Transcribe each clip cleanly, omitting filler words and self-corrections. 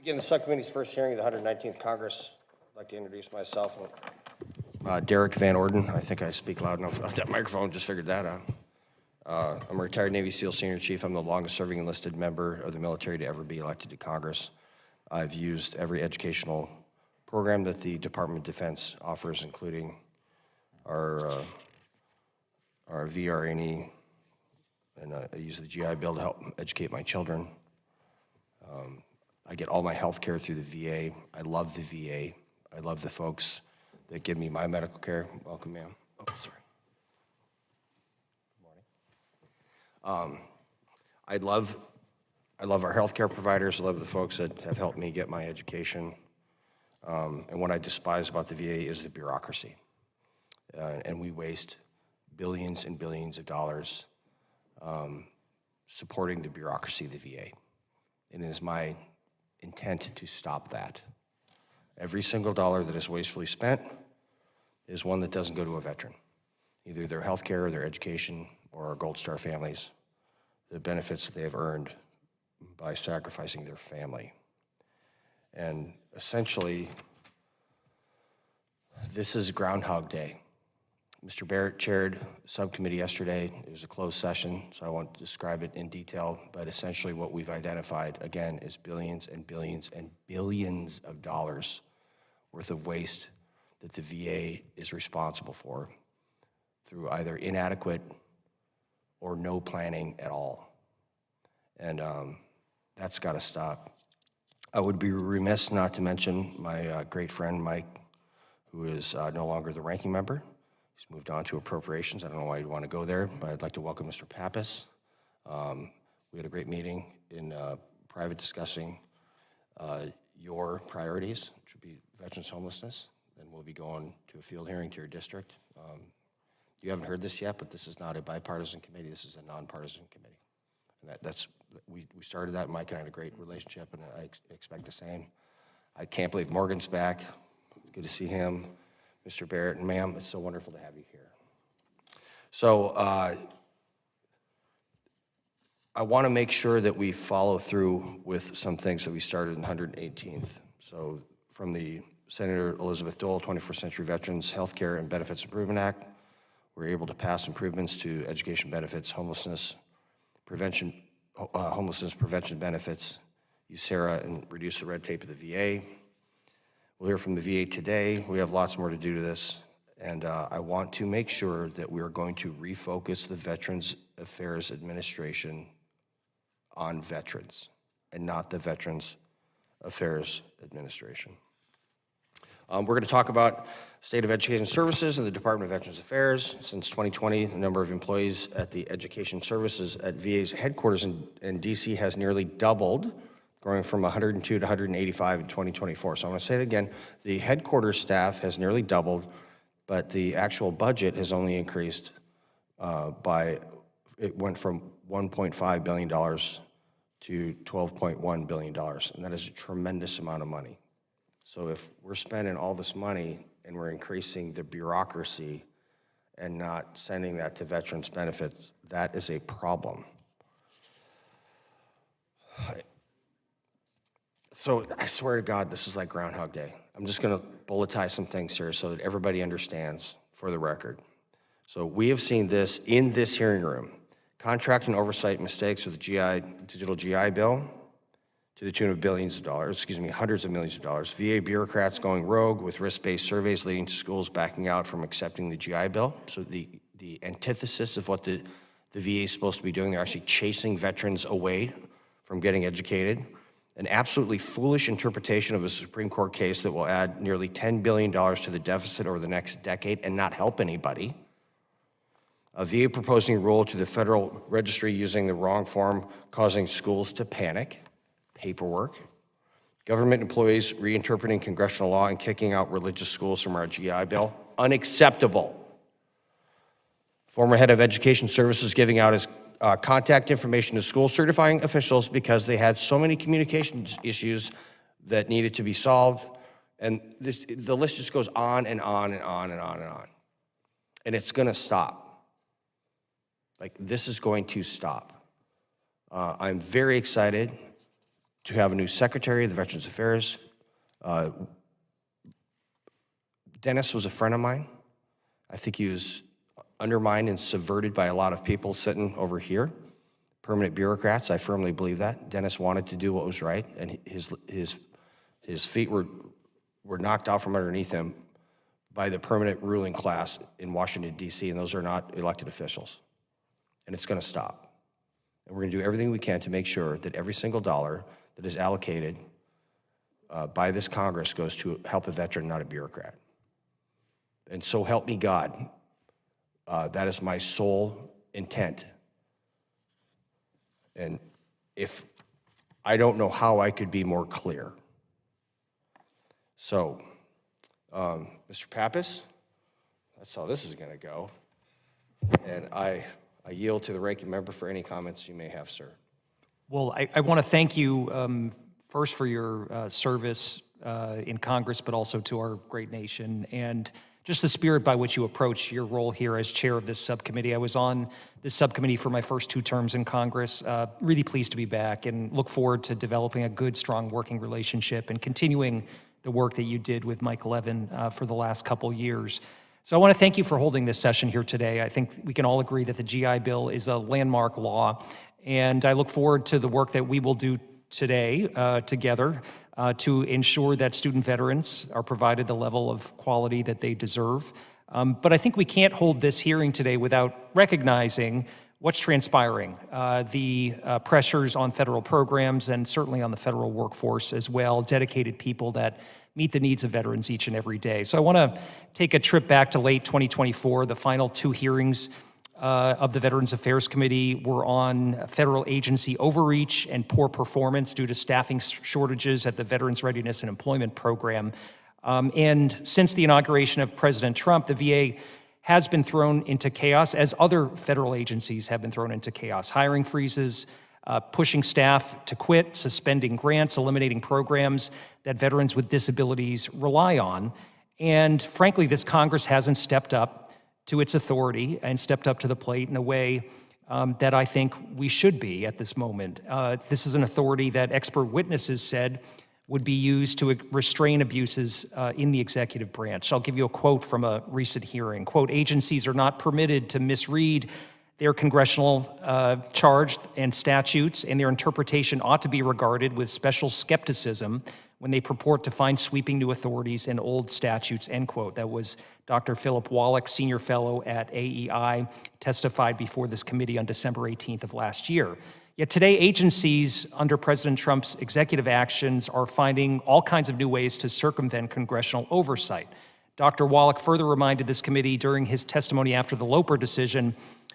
Begin the subcommittee's first hearing of the 119th Congress. I'd like to introduce myself. Derek Van Orden. I think I speak loud enough without that microphone, just figured that out. I'm a retired Navy SEAL Senior Chief. I'm the longest serving enlisted member of the military to ever be elected to Congress. I've used every educational program that the Department of Defense offers, including our VRNE, and I use the GI Bill to help educate my children. I get all my health care through the VA. I love the VA. I love the folks that give me my medical care. Welcome, ma'am. Oh, sorry. Good morning. I love our healthcare providers. I love the folks that have helped me get my education. And what I despise about the VA is the bureaucracy. And we waste billions and billions of dollars supporting the bureaucracy of the VA. And it is my intent to stop that. Every single dollar that is wastefully spent is one that doesn't go to a veteran, either their health care or their education or our Gold Star families, the benefits that they have earned by sacrificing their family. And essentially, this is Groundhog Day. Mr. Barrett chaired a subcommittee yesterday. It was a closed session, so I won't describe it in detail, but essentially what we've identified, again, is billions and billions and billions of dollars worth of waste that the VA is responsible for through either inadequate or no planning at all. And that's got to stop. I would be remiss not to mention my great friend, Mike, who is no longer the ranking member. He's moved on to appropriations. I don't know why you'd want to go there, but I'd like to welcome Mr. Pappas. We had a great meeting in private discussing your priorities, which would be veterans homelessness, and we'll be going to a field hearing to your district. You haven't heard this yet, but this is not a bipartisan committee. This is a nonpartisan committee. And we started that. Mike and I had a great relationship, and I expect the same. I can't believe Morgan's back. Good to see him. Mr. Barrett, and ma'am, it's so wonderful to have you here. So I want to make sure that we follow through with some things that we started in 118th. So from the Senator Elizabeth Dole 21st Century Veterans Healthcare and Benefits Improvement Act, we're able to pass improvements to education benefits, homelessness prevention benefits, USERA, and reduce the red tape of the VA. We'll hear from the VA today. We have lots more to do to this, and I want to make sure that we are going to refocus the Veterans Affairs Administration on veterans and not the Veterans Affairs Administration. We're going to talk about state of education services and the Department of Veterans Affairs. Since 2020, the number of employees at the education services at VA's headquarters in DC has nearly doubled, growing from 102 to 185 in 2024. So I'm going to say it again, the headquarters staff has nearly doubled, but the actual budget has only increased it went from $1.5 billion to $12.1 billion, and that is a tremendous amount of money. So if we're spending all this money and we're increasing the bureaucracy and not sending that to veterans benefits, that is a problem. So I swear to God, this is like Groundhog Day. I'm just going to bulletize some things here so that everybody understands for the record. So we have seen this in this hearing room. Contract and oversight mistakes with the digital GI Bill to the tune of billions of dollars, hundreds of millions of dollars. VA bureaucrats going rogue with risk-based surveys leading to schools backing out from accepting the GI Bill. So the antithesis of what the VA is supposed to be doing, they're actually chasing veterans away from getting educated. An absolutely foolish interpretation of a Supreme Court case that will add nearly $10 billion to the deficit over the next decade and not help anybody. A VA proposing a rule to the Federal Registry using the wrong form, causing schools to panic. Paperwork. Government employees reinterpreting congressional law and kicking out religious schools from our GI Bill. Unacceptable. Former head of Education Services giving out his contact information to school certifying officials because they had so many communications issues that needed to be solved. And the list just goes on and on and on and on and on. And it's going to stop. Like, this is going to stop. I'm very excited to have a new secretary of the Veterans Affairs. Dennis was a friend of mine. I think he was undermined and subverted by a lot of people sitting over here, permanent bureaucrats. I firmly believe that. Dennis wanted to do what was right, and his feet were knocked out from underneath him by the permanent ruling class in Washington, D.C., and those are not elected officials. And it's going to stop. And we're going to do everything we can to make sure that every single dollar that is allocated by this Congress goes to help a veteran, not a bureaucrat. And so help me God, that is my sole intent. And if I don't know how I could be more clear. So, Mr. Pappas, that's how this is going to go. And I yield to the ranking member for any comments you may have, sir. Well, I want to thank you first for your service in Congress, but also to our great nation, and just the spirit by which you approach your role here as chair of this subcommittee. I was on this subcommittee for my first 2 terms in Congress. Really pleased to be back and look forward to developing a good, strong working relationship and continuing the work that you did with Mike Levin for the last couple years. So I want to thank you for holding this session here today. I think we can all agree that the GI Bill is a landmark law, and I look forward to the work that we will do today together to ensure that student veterans are provided the level of quality that they deserve. But I think we can't hold this hearing today without recognizing what's transpiring, the pressures on federal programs and certainly on the federal workforce as well, dedicated people that meet the needs of veterans each and every day. So I want to take a trip back to late 2024. The final 2 hearings of the Veterans Affairs Committee were on federal agency overreach and poor performance due to staffing shortages at the Veterans Readiness and Employment Program. And since the inauguration of President Trump, the VA has been thrown into chaos, as other federal agencies have been thrown into chaos. Hiring freezes, pushing staff to quit, suspending grants, eliminating programs that veterans with disabilities rely on. And frankly, this Congress hasn't stepped up to its authority and stepped up to the plate in a way that I think we should be at this moment. This is an authority that expert witnesses said would be used to restrain abuses in the executive branch. I'll give you a quote from a recent hearing. Quote, "Agencies are not permitted to misread their congressional charge and statutes, and their interpretation ought to be regarded with special skepticism when they purport to find sweeping new authorities in old statutes," end quote. That was Dr. Philip Wallach, senior fellow at AEI, testified before this committee on December 18th of last year. Yet today, agencies under President Trump's executive actions are finding all kinds of new ways to circumvent congressional oversight. Dr. Wallach further reminded this committee during his testimony after the Loper decision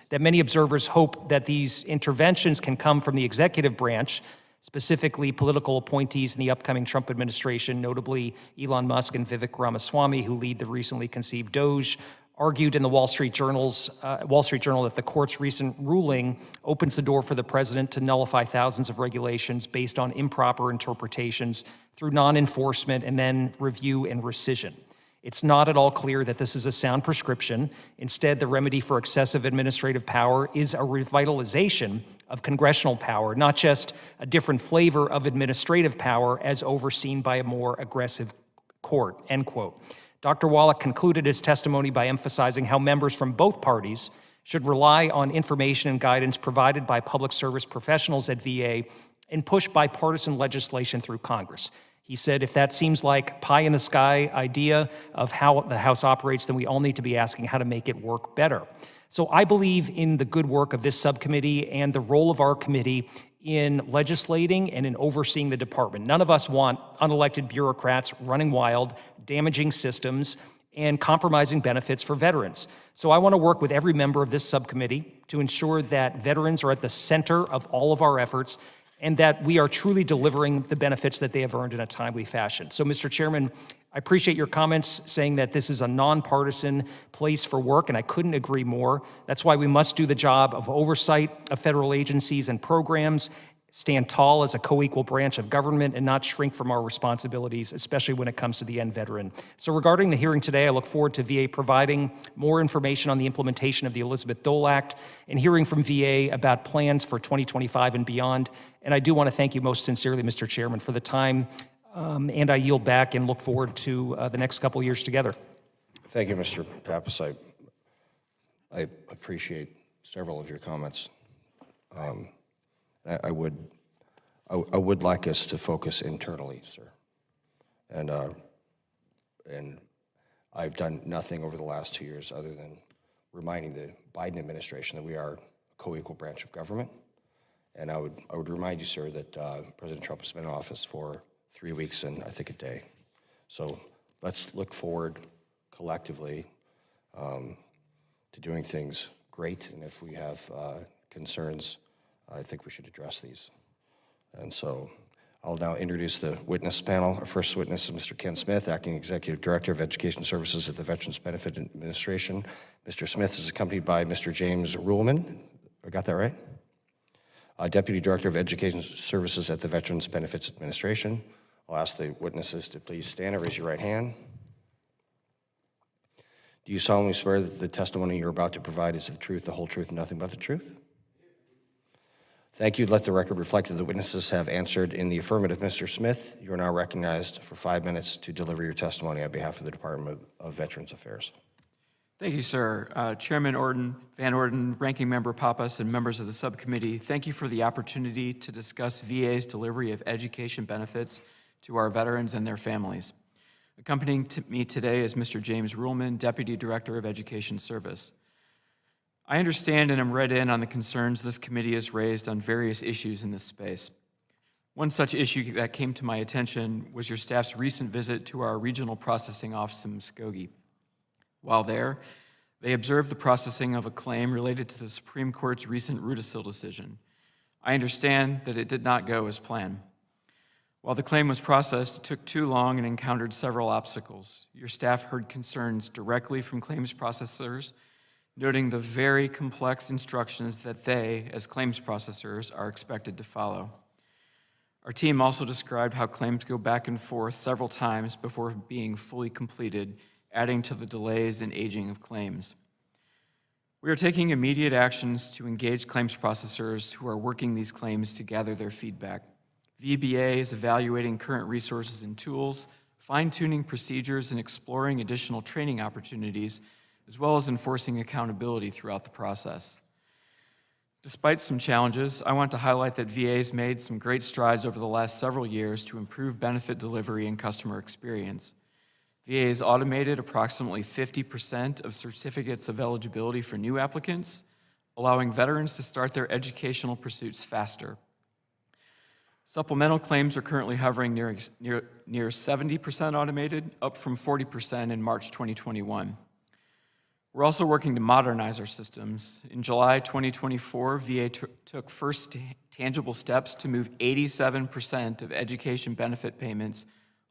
that many observers hope that these interventions can come from the executive branch, specifically political appointees in the upcoming Trump administration, notably Elon Musk and Vivek Ramaswamy, who lead the recently conceived DOJ, argued in the Wall Street Journal that the court's recent ruling opens the door for the president to nullify thousands of regulations based on improper interpretations through non-enforcement and then review and rescission. It's not at all clear that this is a sound prescription. Instead, the remedy for excessive administrative power is a revitalization of congressional power, not just a different flavor of administrative power as overseen by a more aggressive court, end quote. Dr. Wallach concluded his testimony by emphasizing how members from both parties should rely on information and guidance provided by public service professionals at VA and push bipartisan legislation through Congress. He said, if that seems like pie-in-the-sky idea of how the House operates, then we all need to be asking how to make it work better. So I believe in the good work of this subcommittee and the role of our committee in legislating and in overseeing the department. None of us want unelected bureaucrats running wild, damaging systems, and compromising benefits for veterans. So I want to work with every member of this subcommittee to ensure that veterans are at the center of all of our efforts and that we are truly delivering the benefits that they have earned in a timely fashion. So, Mr. Chairman, I appreciate your comments saying that this is a nonpartisan place for work, and I couldn't agree more. That's why we must do the job of oversight of federal agencies and programs, stand tall as a co-equal branch of government, and not shrink from our responsibilities, especially when it comes to the end veteran. So regarding the hearing today, I look forward to VA providing more information on the implementation of the Elizabeth Dole Act and hearing from VA about plans for 2025 and beyond. And I do want to thank you most sincerely, Mr. Chairman, for the time, and I yield back and look forward to the next couple of years together. Thank you, Mr. Pappas. I appreciate several of your comments. I would like us to focus internally, sir. And I've done nothing over the last 2 years other than reminding the Biden administration that we are a co-equal branch of government. And I would remind you, sir, that President Trump has been in office for 3 weeks and I think a day. So let's look forward collectively to doing things great. And if we have concerns, I think we should address these. And so I'll now introduce the witness panel. Our first witness is Mr. Ken Smith, Acting Executive Director of Education Services at the Veterans Benefit Administration. Mr. Smith is accompanied by Mr. James Ruhlman. I got that right? Deputy Director of Education Services at the Veterans Benefits Administration. I'll ask the witnesses to please stand and raise your right hand. Do you solemnly swear that the testimony you're about to provide is the truth, the whole truth, and nothing but the truth? Thank you. Let the record reflect that the witnesses have answered in the affirmative. Mr. Smith, you are now recognized for 5 minutes to deliver your testimony on behalf of the Department of Veterans Affairs. Thank you, sir. Chairman Van Orden, Ranking Member Pappas, and members of the subcommittee, thank you for the opportunity to discuss VA's delivery of education benefits to our veterans and their families. Accompanying me today is Mr. James Ruhlman, Deputy Director of Education Service. I understand and am read in on the concerns this committee has raised on various issues in this space. One such issue that came to my attention was your staff's recent visit to our regional processing office in Muskogee. While there, they observed the processing of a claim related to the Supreme Court's recent Rudisill decision. I understand that it did not go as planned. While the claim was processed, it took too long and encountered several obstacles. Your staff heard concerns directly from claims processors, noting the very complex instructions that they, as claims processors, are expected to follow. Our team also described how claims go back and forth several times before being fully completed, adding to the delays and aging of claims. We are taking immediate actions to engage claims processors who are working these claims to gather their feedback. VBA is evaluating current resources and tools, fine-tuning procedures, and exploring additional training opportunities, as well as enforcing accountability throughout the process. Despite some challenges, I want to highlight that VA has made some great strides over the last several years to improve benefit delivery and customer experience. VA has automated approximately 50% of certificates of eligibility for new applicants, allowing veterans to start their educational pursuits faster. Supplemental claims are currently hovering near 70% automated, up from 40% in March 2021. We're also working to modernize our systems. In July 2024, VA took first tangible steps to move 87% of education benefit payments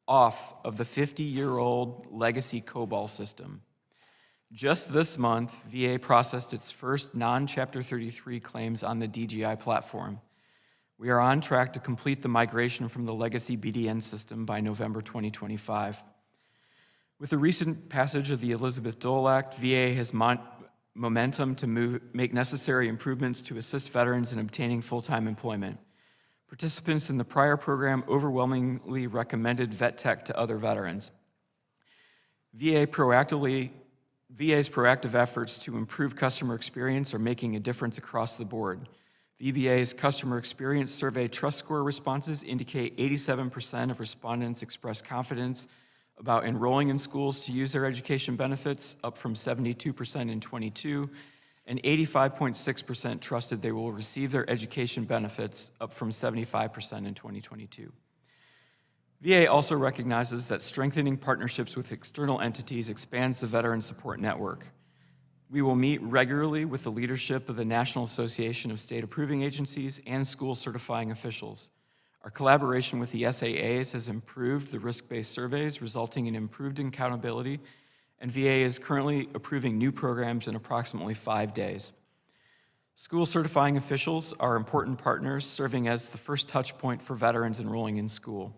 off of the 50-year-old legacy COBOL system. Just this month, VA processed its first non-Chapter 33 claims on the DGI platform. We are on track to complete the migration from the legacy BDN system by November 2025. With the recent passage of the Elizabeth Dole Act, VA has momentum to make necessary improvements to assist veterans in obtaining full-time employment. Participants in the prior program overwhelmingly recommended vet tech to other veterans. VA's proactive efforts to improve customer experience are making a difference across the board. VBA's Customer Experience Survey Trust Score responses indicate 87% of respondents express confidence about enrolling in schools to use their education benefits, up from 72% in 22, and 85.6% trusted they will receive their education benefits, up from 75% in 2022. VA also recognizes that strengthening partnerships with external entities expands the Veteran Support Network. We will meet regularly with the leadership of the National Association of State Approving Agencies and school certifying officials. Our collaboration with the SAAs has improved the risk-based surveys, resulting in improved accountability, and VA is currently approving new programs in approximately 5 days. School certifying officials are important partners, serving as the first touch point for veterans enrolling in school.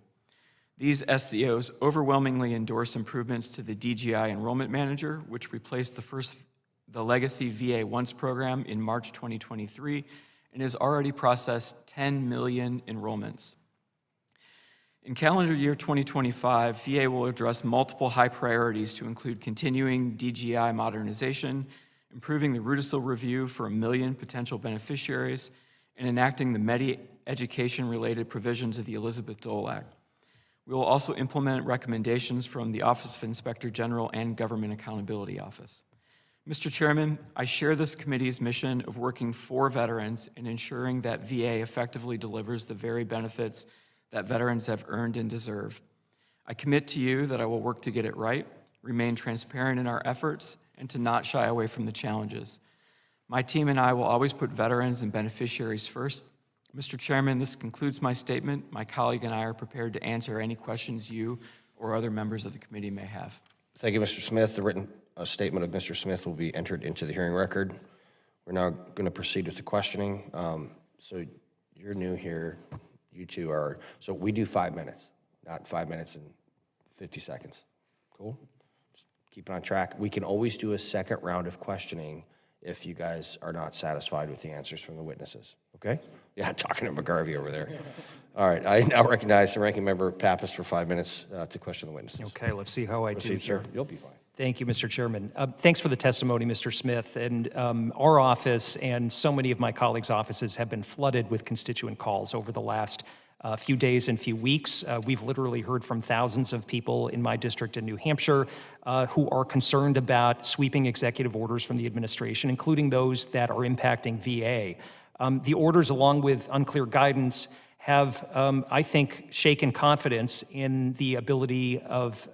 These SCOs overwhelmingly endorse improvements to the DGI Enrollment Manager, which replaced the legacy VA Once program in March 2023 and has already processed 10 million enrollments. In calendar year 2025, VA will address multiple high priorities to include continuing DGI modernization, improving the Rudisill review for 1 million potential beneficiaries, and enacting the Medi-education-related provisions of the Elizabeth Dole Act. We will also implement recommendations from the Office of Inspector General and Government Accountability Office. Mr. Chairman, I share this committee's mission of working for veterans and ensuring that VA effectively delivers the very benefits that veterans have earned and deserve. I commit to you that I will work to get it right, remain transparent in our efforts, and to not shy away from the challenges. My team and I will always put veterans and beneficiaries first. Mr. Chairman, this concludes my statement. My colleague and I are prepared to answer any questions you or other members of the committee may have. Thank you, Mr. Smith. The written statement of Mr. Smith will be entered into the hearing record. We're now going to proceed with the questioning. So you're new here. You two are, so we do 5 minutes, not 5 minutes and 50 seconds. Cool? Just keep it on track. We can always do a second round of questioning if you guys are not satisfied with the answers from the witnesses. Okay? Yeah, talking to McGarvey over there. All right, I now recognize the ranking member Pappas for 5 minutes to question the witnesses. Okay, let's see how I do Proceed, here. sir. You'll be fine. Thank you, Mr. Chairman. Thanks for the testimony, Mr. Smith. And our office and so many of my colleagues' offices have been flooded with constituent calls over the last few days and few weeks. We've literally heard from thousands of people in my district in New Hampshire who are concerned about sweeping executive orders from the administration, including those that are impacting VA. The orders, along with unclear guidance, have, I think, shaken confidence in the ability of,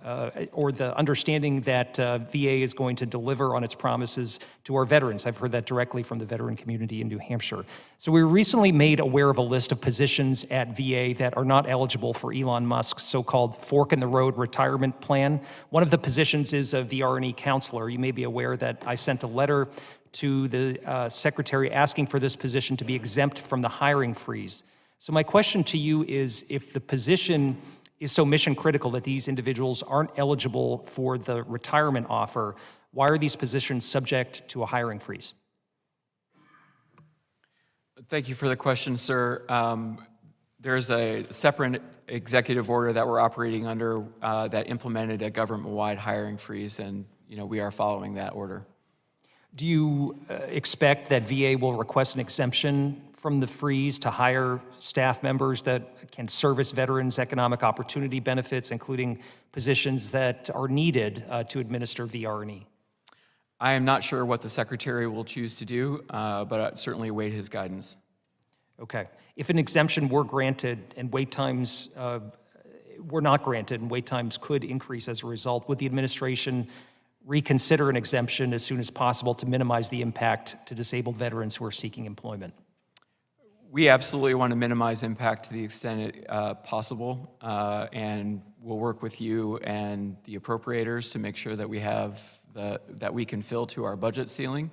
or the understanding that VA is going to deliver on its promises to our veterans. I've heard that directly from the veteran community in New Hampshire. So we were recently made aware of a list of positions at VA that are not eligible for Elon Musk's so-called fork-in-the-road retirement plan. One of the positions is a VRE counselor. You may be aware that I sent a letter to the secretary asking for this position to be exempt from the hiring freeze. So my question to you is, if the position is so mission critical that these individuals aren't eligible for the retirement offer, why are these positions subject to a hiring freeze? Thank you for the question, sir. There's a separate executive order that we're operating under that implemented a government-wide hiring freeze, and we are following that order. Do you expect that VA will request an exemption from the freeze to hire staff members that can service veterans' economic opportunity benefits, including positions that are needed to administer VRE? I am not sure what the secretary will choose to do, but I certainly await his guidance. Okay. If an exemption were granted and wait times were not granted and wait times could increase as a result, would the administration reconsider an exemption as soon as possible to minimize the impact to disabled veterans who are seeking employment? We absolutely want to minimize impact to the extent possible, and we'll work with you and the appropriators to make sure that we have that we can fill to our budget ceiling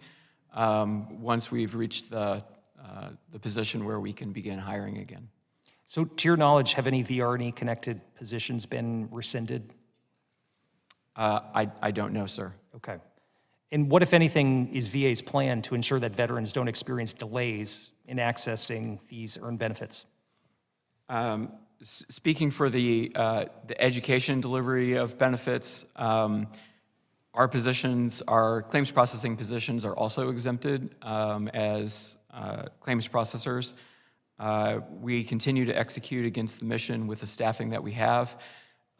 once we've reached the position where we can begin hiring again. So to your knowledge, have any VRE-connected positions been rescinded? I don't know, sir. Okay. And what, if anything, is VA's plan to ensure that veterans don't experience delays in accessing these earned benefits? Speaking for the education delivery of benefits, our positions, our claims processing positions are also exempted as claims processors. We continue to execute against the mission with the staffing that we have,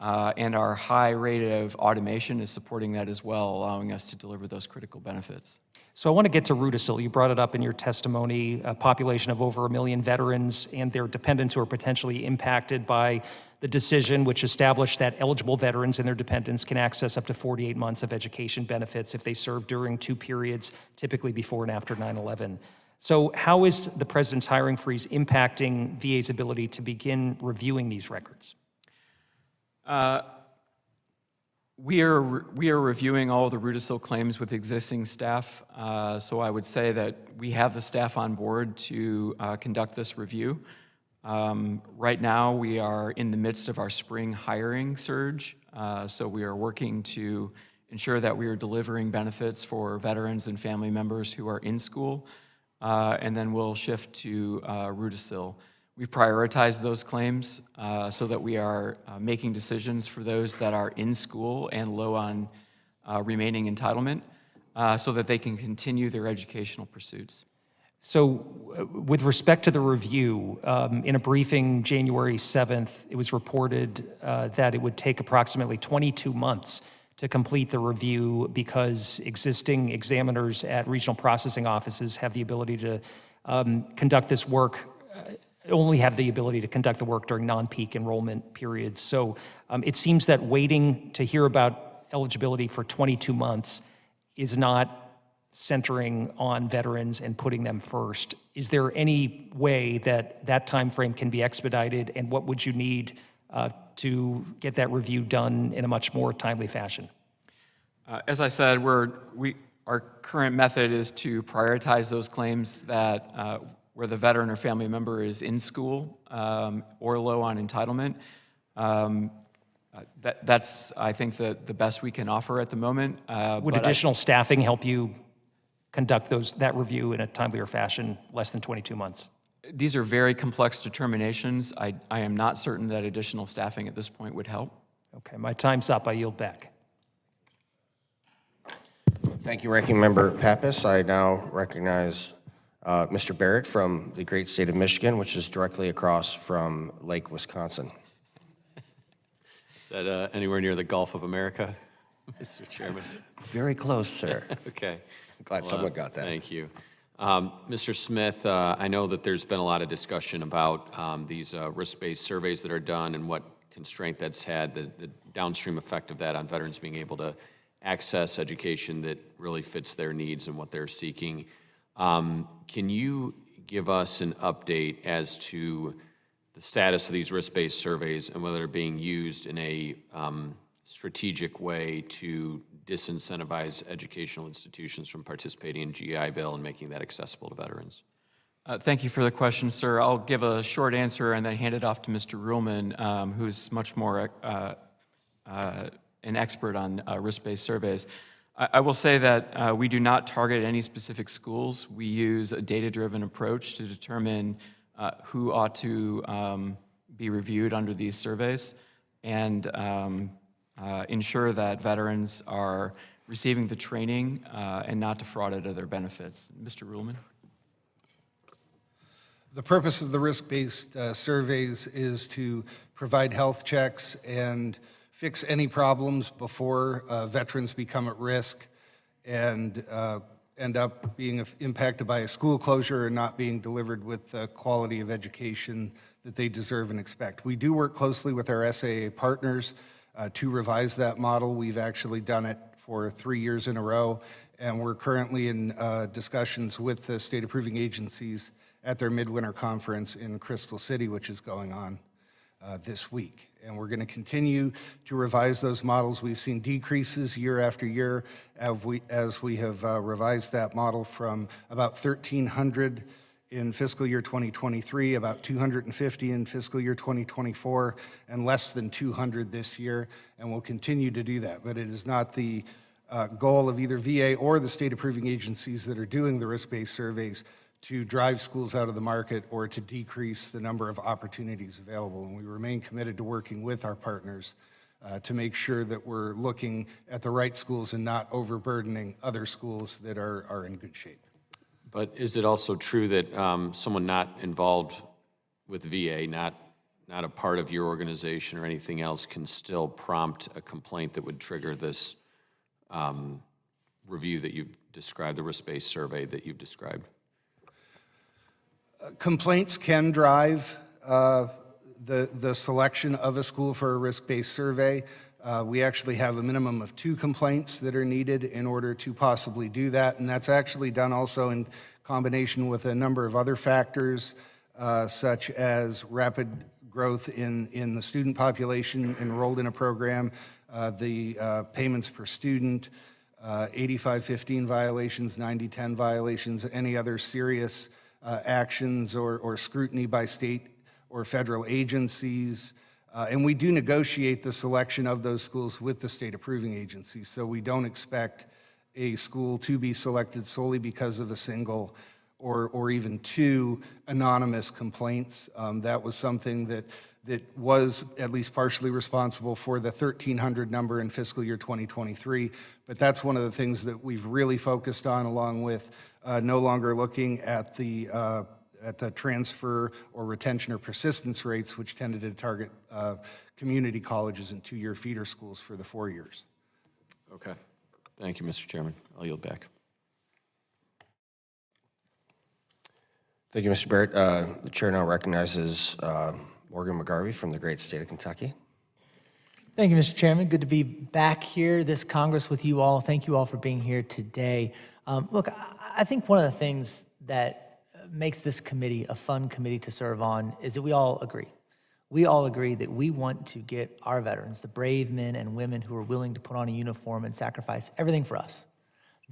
and our high rate of automation is supporting that as well, allowing us to deliver those critical benefits. So I want to get to Rudisill. You brought it up in your testimony, a population of over 1 million veterans and their dependents who are potentially impacted by the decision which established that eligible veterans and their dependents can access up to 48 months of education benefits if they serve during 2 periods, typically before and after 9/11. So how is the president's hiring freeze impacting VA's ability to begin reviewing these records? We are reviewing all of the Rudisill claims with existing staff, so I would say that we have the staff on board to conduct this review. Right now, we are in the midst of our spring hiring surge, so we are working to ensure that we are delivering benefits for veterans and family members who are in school. and then we'll shift to Rudisill. We prioritize those claims so that we are making decisions for those that are in school and low on remaining entitlement so that they can continue their educational pursuits. So with respect to the review, in a briefing January 7th, it was reported that it would take approximately 22 months to complete the review because existing examiners at regional processing offices have the ability to conduct this work, only have the ability to conduct the work during non-peak enrollment periods. So it seems that waiting to hear about eligibility for 22 months is not centering on veterans and putting them first. Is there any way that that time frame can be expedited, and what would you need to get that review done in a much more timely fashion? As I said, our current method is to prioritize those claims that where the veteran or family member is in school or low on entitlement. That's, I think, the best we can offer at the moment. Would additional staffing help you conduct that review in a timelier fashion, less than 22 months? These are very complex determinations. I am not certain that additional staffing at this point would help. Okay, my time's up. I yield back. Thank you, Ranking Member Pappas. I now recognize Mr. Barrett from the great state of Michigan, which is directly across from Lake Wisconsin. Is that anywhere near the Gulf of America, Mr. Chairman? Very close, sir. Okay. Glad someone got that. Thank you. Mr. Smith, I know that there's been a lot of discussion about these risk-based surveys that are done and what constraint that's had, the downstream effect of that on veterans being able to access education that really fits their needs and what they're seeking. Can you give us an update as to the status of these risk-based surveys and whether they're being used in a strategic way to disincentivize educational institutions from participating in GI Bill and making that accessible to veterans? Thank you for the question, sir. I'll give a short answer and then hand it off to Mr. Ruhlman, who's much more an expert on risk-based surveys. I will say that we do not target any specific schools. We use a data-driven approach to determine who ought to be reviewed under these surveys and ensure that veterans are receiving the training and not defrauded of their benefits. Mr. Ruhlman? The purpose of the risk-based surveys is to provide health checks and fix any problems before veterans become at risk and end up being impacted by a school closure or not being delivered with the quality of education that they deserve and expect. We do work closely with our SAA partners to revise that model. We've actually done it for 3 years in a row, and we're currently in discussions with the state approving agencies at their midwinter conference in Crystal City, which is going on this week. And we're going to continue to revise those models. We've seen decreases year after year as we have revised that model from about 1,300 in fiscal year 2023, about 250 in fiscal year 2024, and less than 200 this year, and we'll continue to do that. But it is not the goal of either VA or the state approving agencies that are doing the risk-based surveys to drive schools out of the market or to decrease the number of opportunities available. And we remain committed to working with our partners to make sure that we're looking at the right schools and not overburdening other schools that are in good shape. But is it also true that someone not involved with VA, not a part of your organization or anything else, can still prompt a complaint that would trigger this review that you've described, the risk-based survey that you've described? Complaints can drive the selection of a school for a risk-based survey. We actually have a minimum of 2 complaints that are needed in order to possibly do that, and that's actually done also in combination with a number of other factors, such as rapid growth in the student population enrolled in a program, the payments per student, 85-15 violations, 90-10 violations, any other serious actions or scrutiny by state or federal agencies. And we do negotiate the selection of those schools with the state approving agencies. So we don't expect a school to be selected solely because of a single or even 2 anonymous complaints. That was something that was at least partially responsible for the 1,300 number in fiscal year 2023. But that's one of the things that we've really focused on, along with no longer looking at the transfer or retention or persistence rates, which tended to target community colleges and 2-year feeder schools for the 4 years. Okay. Thank you, Mr. Chairman. I'll yield back. Thank you, Mr. Barrett. The chair now recognizes Morgan McGarvey from the great state of Kentucky. Thank you, Mr. Chairman. Good to be back here this Congress with you all. Thank you all for being here today. Look, I think one of the things that makes this committee a fun committee to serve on is that we all agree. We all agree that we want to get our veterans, the brave men and women who are willing to put on a uniform and sacrifice everything for us,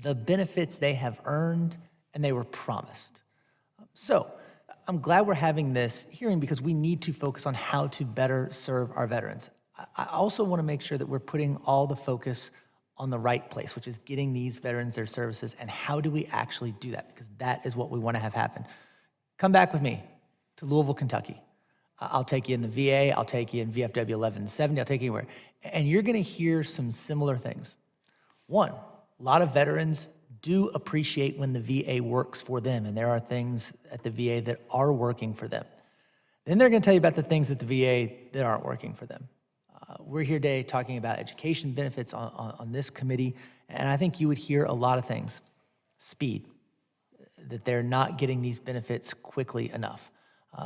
the benefits they have earned and they were promised. So I'm glad we're having this hearing because we need to focus on how to better serve our veterans. I also want to make sure that we're putting all the focus on the right place, which is getting these veterans their services, and how do we actually do that? Because that is what we want to have happen. Come back with me to Louisville, Kentucky. I'll take you in the VA, I'll take you in VFW 1170, I'll take you anywhere. And you're going to hear some similar things. One, a lot of veterans do appreciate when the VA works for them, and there are things at the VA that are working for them. Then they're going to tell you about the things at the VA that aren't working for them. We're here today talking about education benefits on this committee, and I think you would hear a lot of things. Speed, that they're not getting these benefits quickly enough.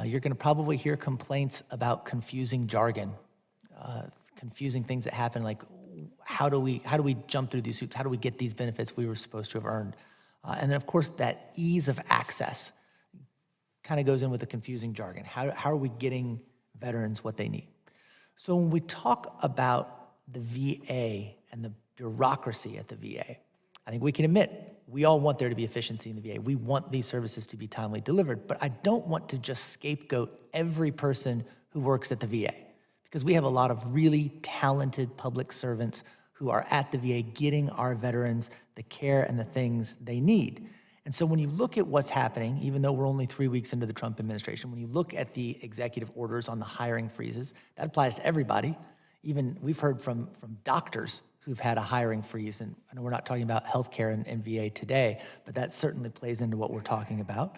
You're going to probably hear complaints about confusing jargon, confusing things that happen, like how do we jump through these hoops? How do we get these benefits we were supposed to have earned? And then, of course, that ease of access kind of goes in with the confusing jargon. How are we getting veterans what they need? So when we talk about the VA and the bureaucracy at the VA, I think we can admit we all want there to be efficiency in the VA. We want these services to be timely delivered, but I don't want to just scapegoat every person who works at the VA, because we have a lot of really talented public servants who are at the VA getting our veterans the care and the things they need. And so when you look at what's happening, even though we're only 3 weeks into the Trump administration, when you look at the executive orders on the hiring freezes, that applies to everybody. Even we've heard from doctors who've had a hiring freeze, and I know we're not talking about healthcare and VA today, but that certainly plays into what we're talking about.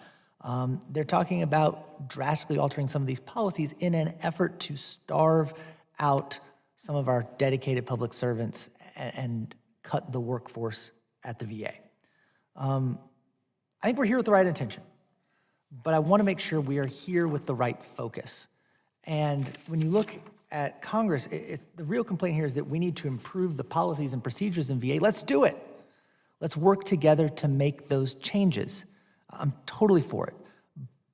They're talking about drastically altering some of these policies in an effort to starve out some of our dedicated public servants and cut the workforce at the VA. I think we're here with the right intention, but I want to make sure we are here with the right focus. And when you look at Congress, it's the real complaint here is that we need to improve the policies and procedures in VA. Let's do it. Let's work together to make those changes. I'm totally for it.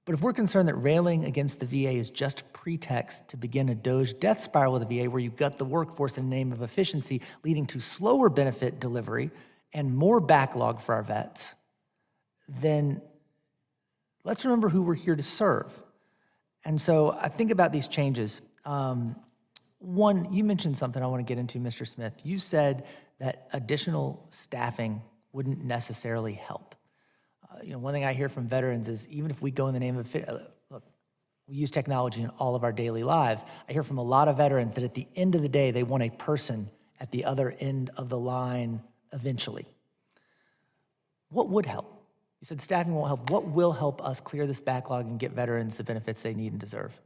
But if we're concerned that railing against the VA is just pretext to begin a Doge death spiral with the VA where you've got the workforce in the name of efficiency leading to slower benefit delivery and more backlog for our vets, then let's remember who we're here to serve. And so I think about these changes. One, you mentioned something I want to get into, Mr. Smith. You said that additional staffing wouldn't necessarily help. One thing I hear from veterans is even if we go in the name of, look, we use technology in all of our daily lives. I hear from a lot of veterans that at the end of the day, they want a person at the other end of the line eventually. What would help? You said staffing won't help. What will help us clear this backlog and get veterans the benefits they need and deserve?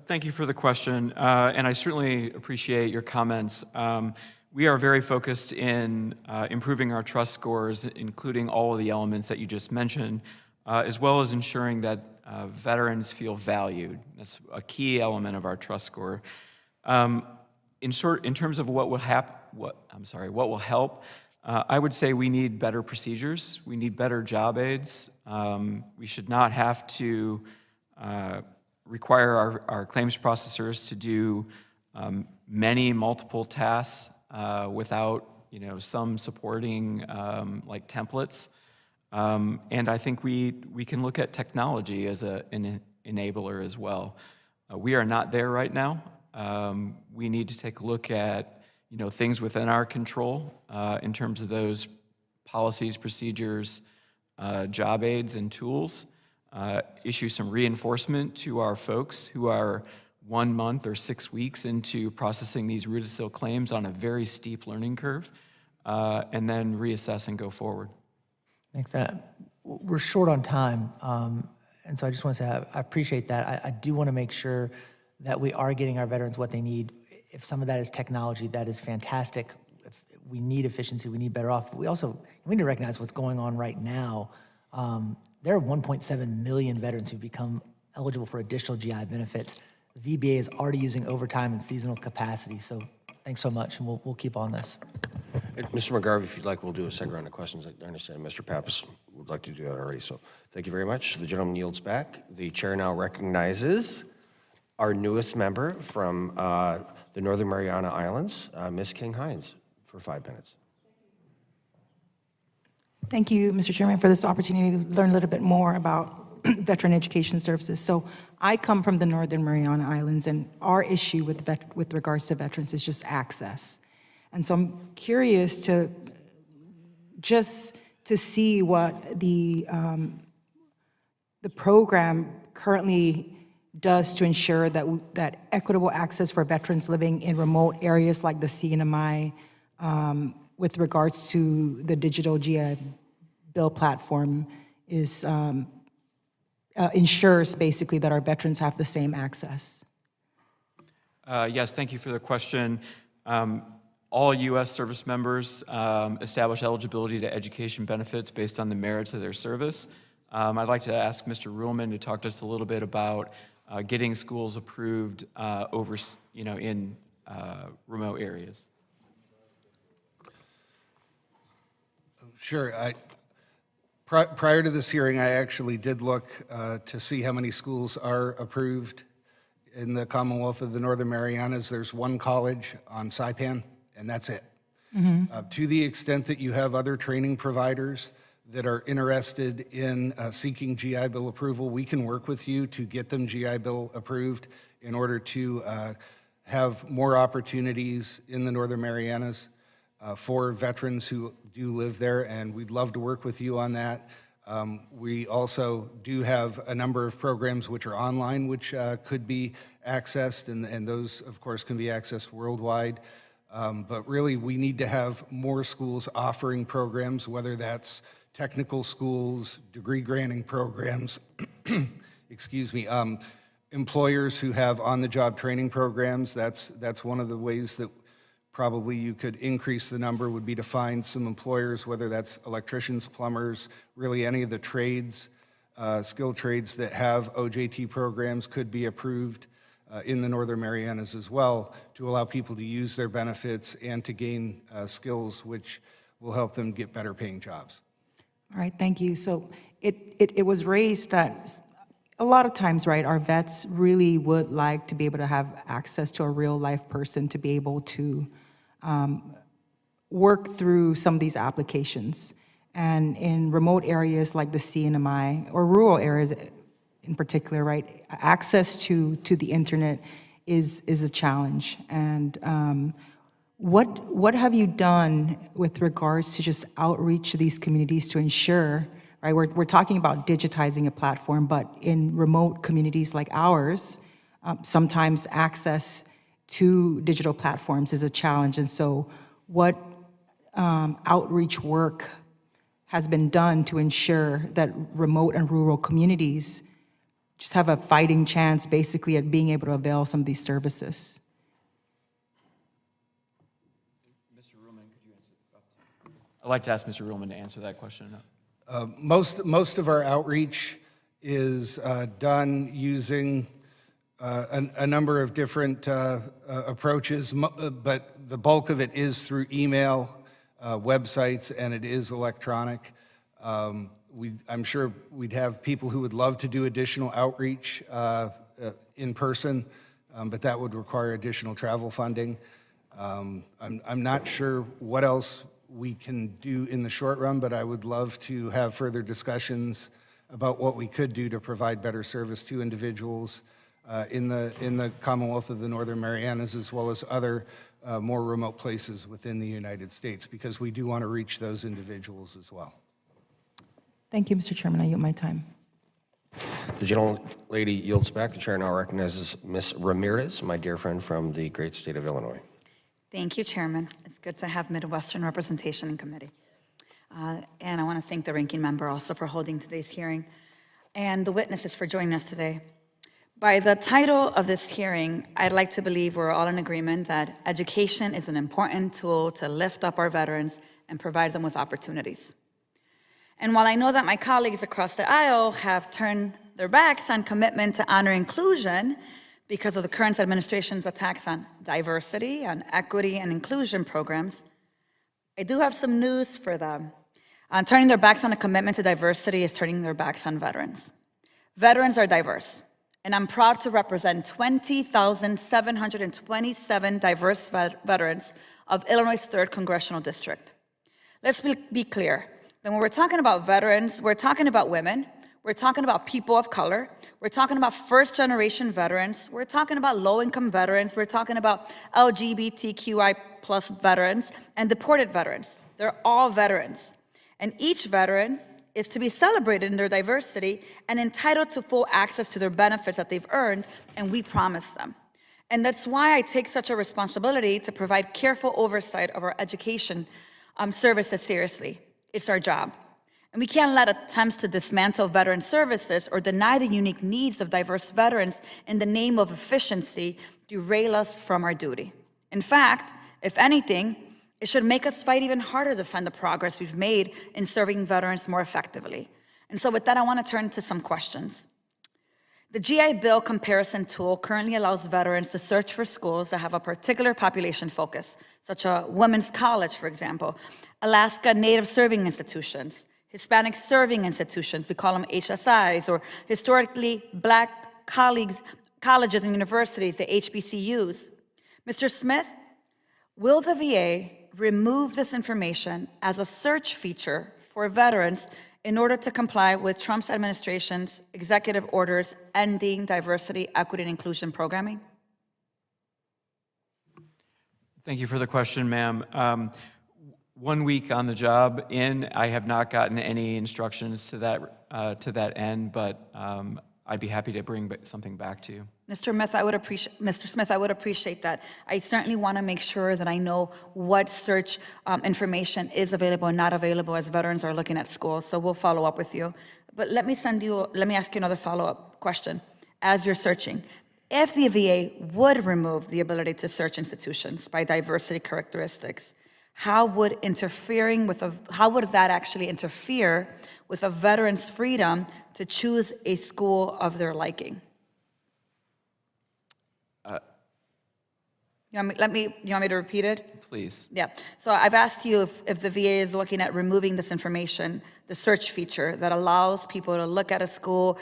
Thank you for the question, and I certainly appreciate your comments. We are very focused in improving our trust scores, including all of the elements that you just mentioned, as well as ensuring that veterans feel valued. That's a key element of our trust score. In terms of what will help, I would say we need better procedures. We need better job aids. We should not have to require our claims processors to do many multiple tasks without some supporting like templates. And I think we can look at technology as an enabler as well. We are not there right now. We need to take a look at things within our control in terms of those policies, procedures, job aids and tools, issue some reinforcement to our folks who are 1 month or 6 weeks into processing these root of seal claims on a very steep learning curve, and then reassess and go forward. Thanks. We're short on time, and so I just want to say I appreciate that. I do want to make sure that we are getting our veterans what they need. If some of that is technology, that is fantastic. If we need efficiency, we need better off. But we need to recognize what's going on right now. There are 1.7 million veterans who've become eligible for additional GI benefits. The VBA is already using overtime and seasonal capacity. So thanks so much, and we'll keep on this. Mr. McGarvey, if you'd like, we'll do a second round of questions. I understand Mr. Pappas would like to do that already, so thank you very much. The gentleman yields back. The chair now recognizes our newest member from the Northern Mariana Islands, Ms. King-Hines, for 5 minutes. Thank you, Mr. Chairman, for this opportunity to learn a little bit more about veteran education services. So I come from the Northern Mariana Islands, and our issue with regards to veterans is just access. And so I'm curious to see what the program currently does to ensure that equitable access for veterans living in remote areas like the CNMI with regards to the digital GI Bill platform is ensures basically that our veterans have the same access. Yes, thank you for the question. All U.S. service members establish eligibility to education benefits based on the merits of their service. I'd like to ask Mr. Ruhlman to talk to us a little bit about getting schools approved in remote areas. Sure. Prior to this hearing, I actually did look to see how many schools are approved in the Commonwealth of the Northern Marianas. There's one college on Saipan, and that's it. To the extent that you have other training providers that are interested in seeking GI Bill approval, we can work with you to get them GI Bill approved in order to have more opportunities in the Northern Marianas for veterans who do live there, and we'd love to work with you on that. We also do have a number of programs which are online, which could be accessed, and those, of course, can be accessed worldwide. But really, we need to have more schools offering programs, whether that's technical schools, degree-granting programs, excuse me, employers who have on-the-job training programs. That's one of the ways that probably you could increase the number, would be to find some employers, whether that's electricians, plumbers, really any of the trades, skilled trades that have OJT programs could be approved in the Northern Marianas as well, to allow people to use their benefits and to gain skills which will help them get better paying jobs. All right, thank you. So it was raised that a lot of times, right, our vets really would like to be able to have access to a real life person to be able to work through some of these applications. And in remote areas like the CNMI, or rural areas in particular, right, access to the internet is a challenge. And what have you done with regards to just outreach to these communities to ensure, right, we're talking about digitizing a platform, but in remote communities like ours, sometimes access to digital platforms is a challenge. And so what outreach work has been done to ensure that remote and rural communities just have a fighting chance basically at being able to avail some of these services? Mr. Ruhlman, could you answer? I'd like to ask Mr. Ruhlman to answer that question. Most of our outreach is done using a number of different approaches, but the bulk of it is through email, websites, and it is electronic. I'm sure we'd have people who would love to do additional outreach in person, but that would require additional travel funding. I'm not sure what else we can do in the short run, but I would love to have further discussions about what we could do to provide better service to individuals in the Commonwealth of the Northern Marianas, as well as other more remote places within the United States, because we do want to reach those individuals as well. Thank you, Mr. Chairman. I yield my time. The gentlelady yields back. The chair now recognizes Ms. Ramirez, my dear friend from the great state of Illinois. Thank you, Chairman. It's good to have Midwestern representation in committee. And I want to thank the ranking member also for holding today's hearing and the witnesses for joining us today. By the title of this hearing, I'd like to believe we're all in agreement that education is an important tool to lift up our veterans and provide them with opportunities. And while I know that my colleagues across the aisle have turned their backs on commitment to honor inclusion because of the current administration's attacks on diversity, on equity and inclusion programs, I do have some news for them. Turning their backs on a commitment to diversity is turning their backs on veterans. Veterans are diverse, and I'm proud to represent 20,727 diverse veterans of Illinois' 3rd Congressional District. Let's be clear. Then when we're talking about veterans, we're talking about women, we're talking about people of color, we're talking about first-generation veterans, we're talking about low-income veterans, we're talking about LGBTQI+ veterans, and deported veterans. They're all veterans. And each veteran is to be celebrated in their diversity and entitled to full access to their benefits that they've earned, and we promise them. And that's why I take such a responsibility to provide careful oversight of our education services seriously. It's our job. And we can't let attempts to dismantle veteran services or deny the unique needs of diverse veterans in the name of efficiency derail us from our duty. In fact, if anything, it should make us fight even harder to defend the progress we've made in serving veterans more effectively. And so with that, I want to turn to some questions. The GI Bill comparison tool currently allows veterans to search for schools that have a particular population focus, such as women's college, for example, Alaska Native serving institutions, Hispanic serving institutions, we call them HSIs, or historically Black colleges and universities, the HBCUs. Mr. Smith, will the VA remove this information as a search feature for veterans in order to comply with Trump's administration's executive orders ending diversity, equity, and inclusion programming? Thank you for the question, ma'am. 1 week on the job in, I have not gotten any instructions to that end, but I'd be happy to bring something back to you. Mr. Smith, I would appreciate that. I certainly want to make sure that I know what search information is available and not available as veterans are looking at schools. So we'll follow up with you. But let me ask you another follow-up question. As you're searching, if the VA would remove the ability to search institutions by diversity characteristics, how would that actually interfere with a veteran's freedom to choose a school of their liking? You want me to repeat it? Please. Yeah. So I've asked you if the VA is looking at removing this information, the search feature that allows people to look at a school,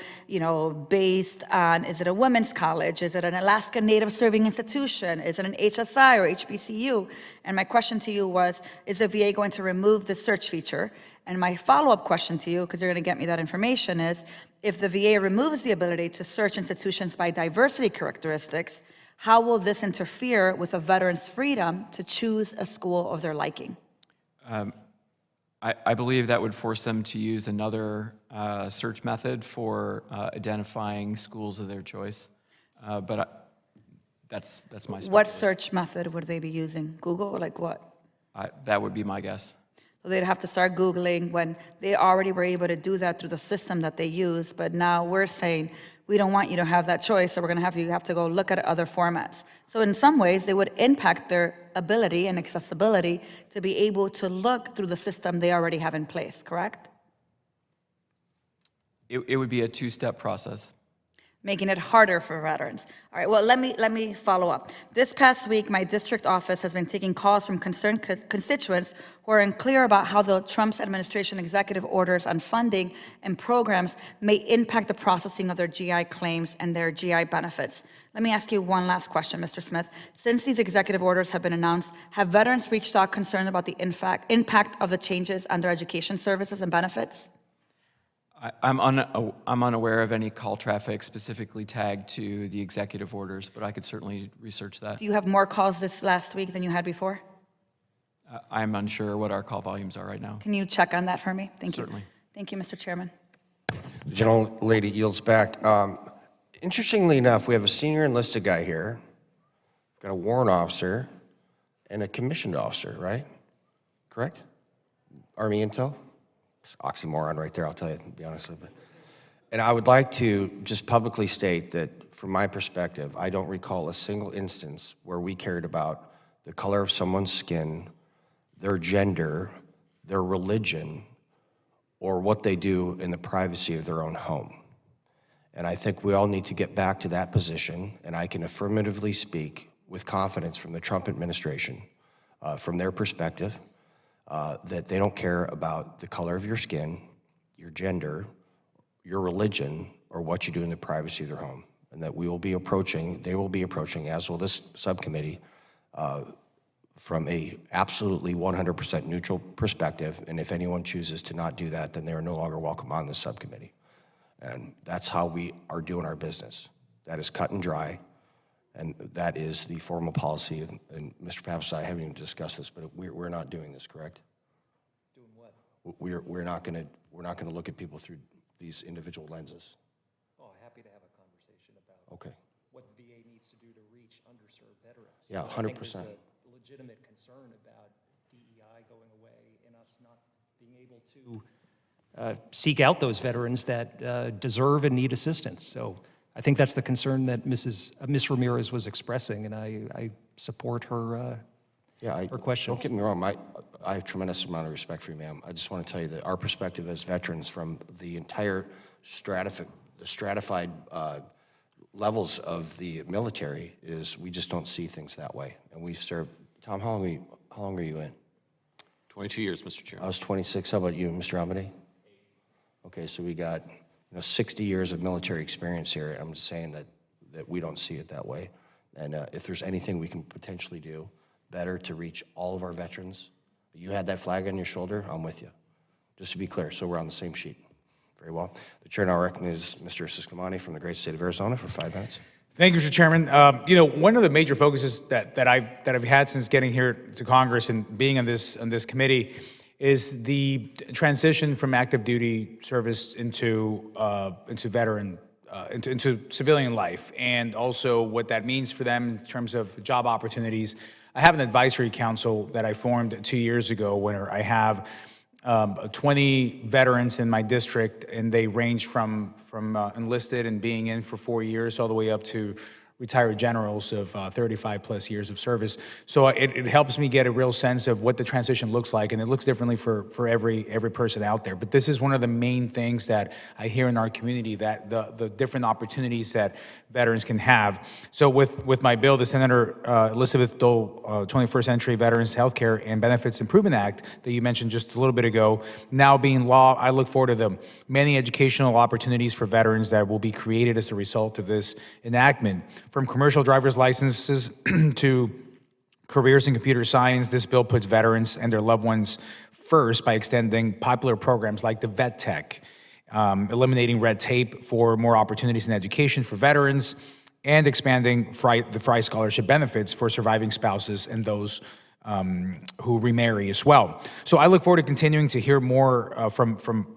based on, is it a women's college? Is it an Alaska Native serving institution? Is it an HSI or HBCU? And my question to you was, is the VA going to remove the search feature? And my follow-up question to you, because you're going to get me that information, is if the VA removes the ability to search institutions by diversity characteristics, how will this interfere with a veteran's freedom to choose a school of their liking? I believe that would force them to use another search method for identifying schools of their choice. But that's my speculation. What search method would they be using? Google, or like what? That would be my guess. So they'd have to start Googling when they already were able to do that through the system that they use, but now we're saying, we don't want you to have that choice, so we're going to have you have to go look at other formats. So in some ways, they would impact their ability and accessibility to be able to look through the system they already have in place, correct? It would be a two-step process. Making it harder for veterans. All right, well, let me follow up. This past week, my district office has been taking calls from concerned constituents who are unclear about how the Trump's administration executive orders on funding and programs may impact the processing of their GI claims and their GI benefits. Let me ask you one last question, Mr. Smith. Since these executive orders have been announced, have veterans reached out concerned about the impact of the changes on their education services and benefits? I'm unaware of any call traffic specifically tagged to the executive orders, but I could certainly research that. Do you have more calls this last week than you had before? I'm unsure what our call volumes are right now. Can you check on that for me? Thank you. Certainly. Thank you, Mr. Chairman. The gentlelady yields back. Interestingly enough, we have a senior enlisted guy here, got a warrant officer, and a commissioned officer, right? Correct? Army Intel? It's oxymoron right there, I'll tell you, to be honest with you. And I would like to just publicly state that, from my perspective, I don't recall a single instance where we cared about the color of someone's skin, their gender, their religion, or what they do in the privacy of their own home. And I think we all need to get back to that position, and I can affirmatively speak with confidence from the Trump administration, from their perspective, that they don't care about the color of your skin, your gender, your religion, or what you do in the privacy of their home. And that we will be approaching, they will be approaching, as will this subcommittee, from a absolutely 100% neutral perspective. And if anyone chooses to not do that, then they are no longer welcome on this subcommittee. And that's how we are doing our business. That is cut and dry. And that is the formal policy. And Mr. Pappas, I haven't even discussed this, but we're not doing this, correct? Doing what? We're not going to look at people through these individual lenses. Oh, happy to have a conversation about Okay. what the VA needs to do to reach underserved veterans. Yeah, I think 100%. there's a legitimate concern about DEI going away and us not being able to seek out those veterans that deserve and need assistance. So I think that's the concern that Ms. Ramirez was expressing, and I support her. Her questions. Don't get me wrong, I have tremendous amount of respect for you, ma'am. I just want to tell you that our perspective as veterans from the entire stratified levels of the military is we just don't see things that way. And we've served, Tom, how long are you in? 22 years, Mr. I Chairman. was 26. How about you, Mr. Amade? Okay, so we got 60 years of military experience here. I'm just saying that we don't see it that way. And if there's anything we can potentially do better to reach all of our veterans, you had that flag on your shoulder, I'm with you. Just to be clear, so we're on the same sheet. Very well. The chair now recognizes Mr. Subcommittee from the great state of Arizona for 5 minutes. Thank you, Mr. Chairman. One of the major focuses that I've had since getting here to Congress and being on this committee is the transition from active duty service into civilian life, and also what that means for them in terms of job opportunities. I have an advisory council that I formed 2 years ago where I have 20 veterans in my district, and they range from enlisted and being in for 4 years all the way up to retired generals of 35 plus years of service. So it helps me get a real sense of what the transition looks like, and it looks differently for every person out there. But this is one of the main things that I hear in our community, that the different opportunities that veterans can have. So with my bill, the Senator Elizabeth Dole 21st Century Veterans Healthcare and Benefits Improvement Act that you mentioned just a little bit ago, now being law, I look forward to the many educational opportunities for veterans that will be created as a result of this enactment. From commercial driver's licenses to careers in computer science, this bill puts veterans and their loved ones first by extending popular programs like the Vet Tech, eliminating red tape for more opportunities in education for veterans, and expanding the FRI scholarship benefits for surviving spouses and those who remarry as well. So I look forward to continuing to hear more from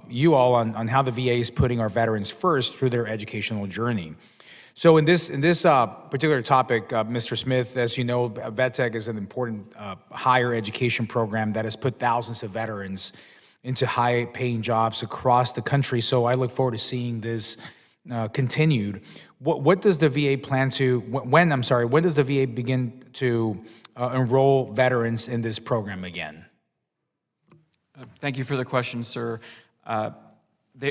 you all on how the VA is putting our veterans first through their educational journey. So in this particular topic, Mr. Smith, as you know, VetTech is an important higher education program that has put thousands of veterans into high-paying jobs across the country. So I look forward to seeing this continued. What does the VA plan to? When does the VA begin to enroll veterans in this program again? Thank you for the question, sir.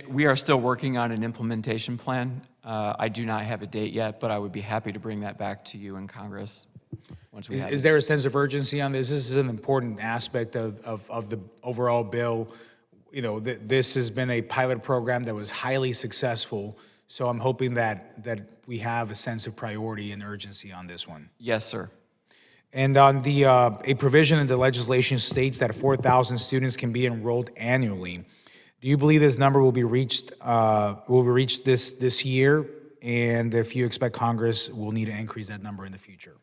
We are still working on an implementation plan. I do not have a date yet, but I would be happy to bring that back to you in Congress once we have it. Is there a sense of urgency on this? This is an important aspect of the overall bill. This has been a pilot program that was highly successful, so I'm hoping that we have a sense of priority and urgency on this one. Yes, sir. And on the a provision in the legislation states that 4,000 students can be enrolled annually. Do you believe this number will be reached this year? And if you expect Congress will need to increase that number in the future?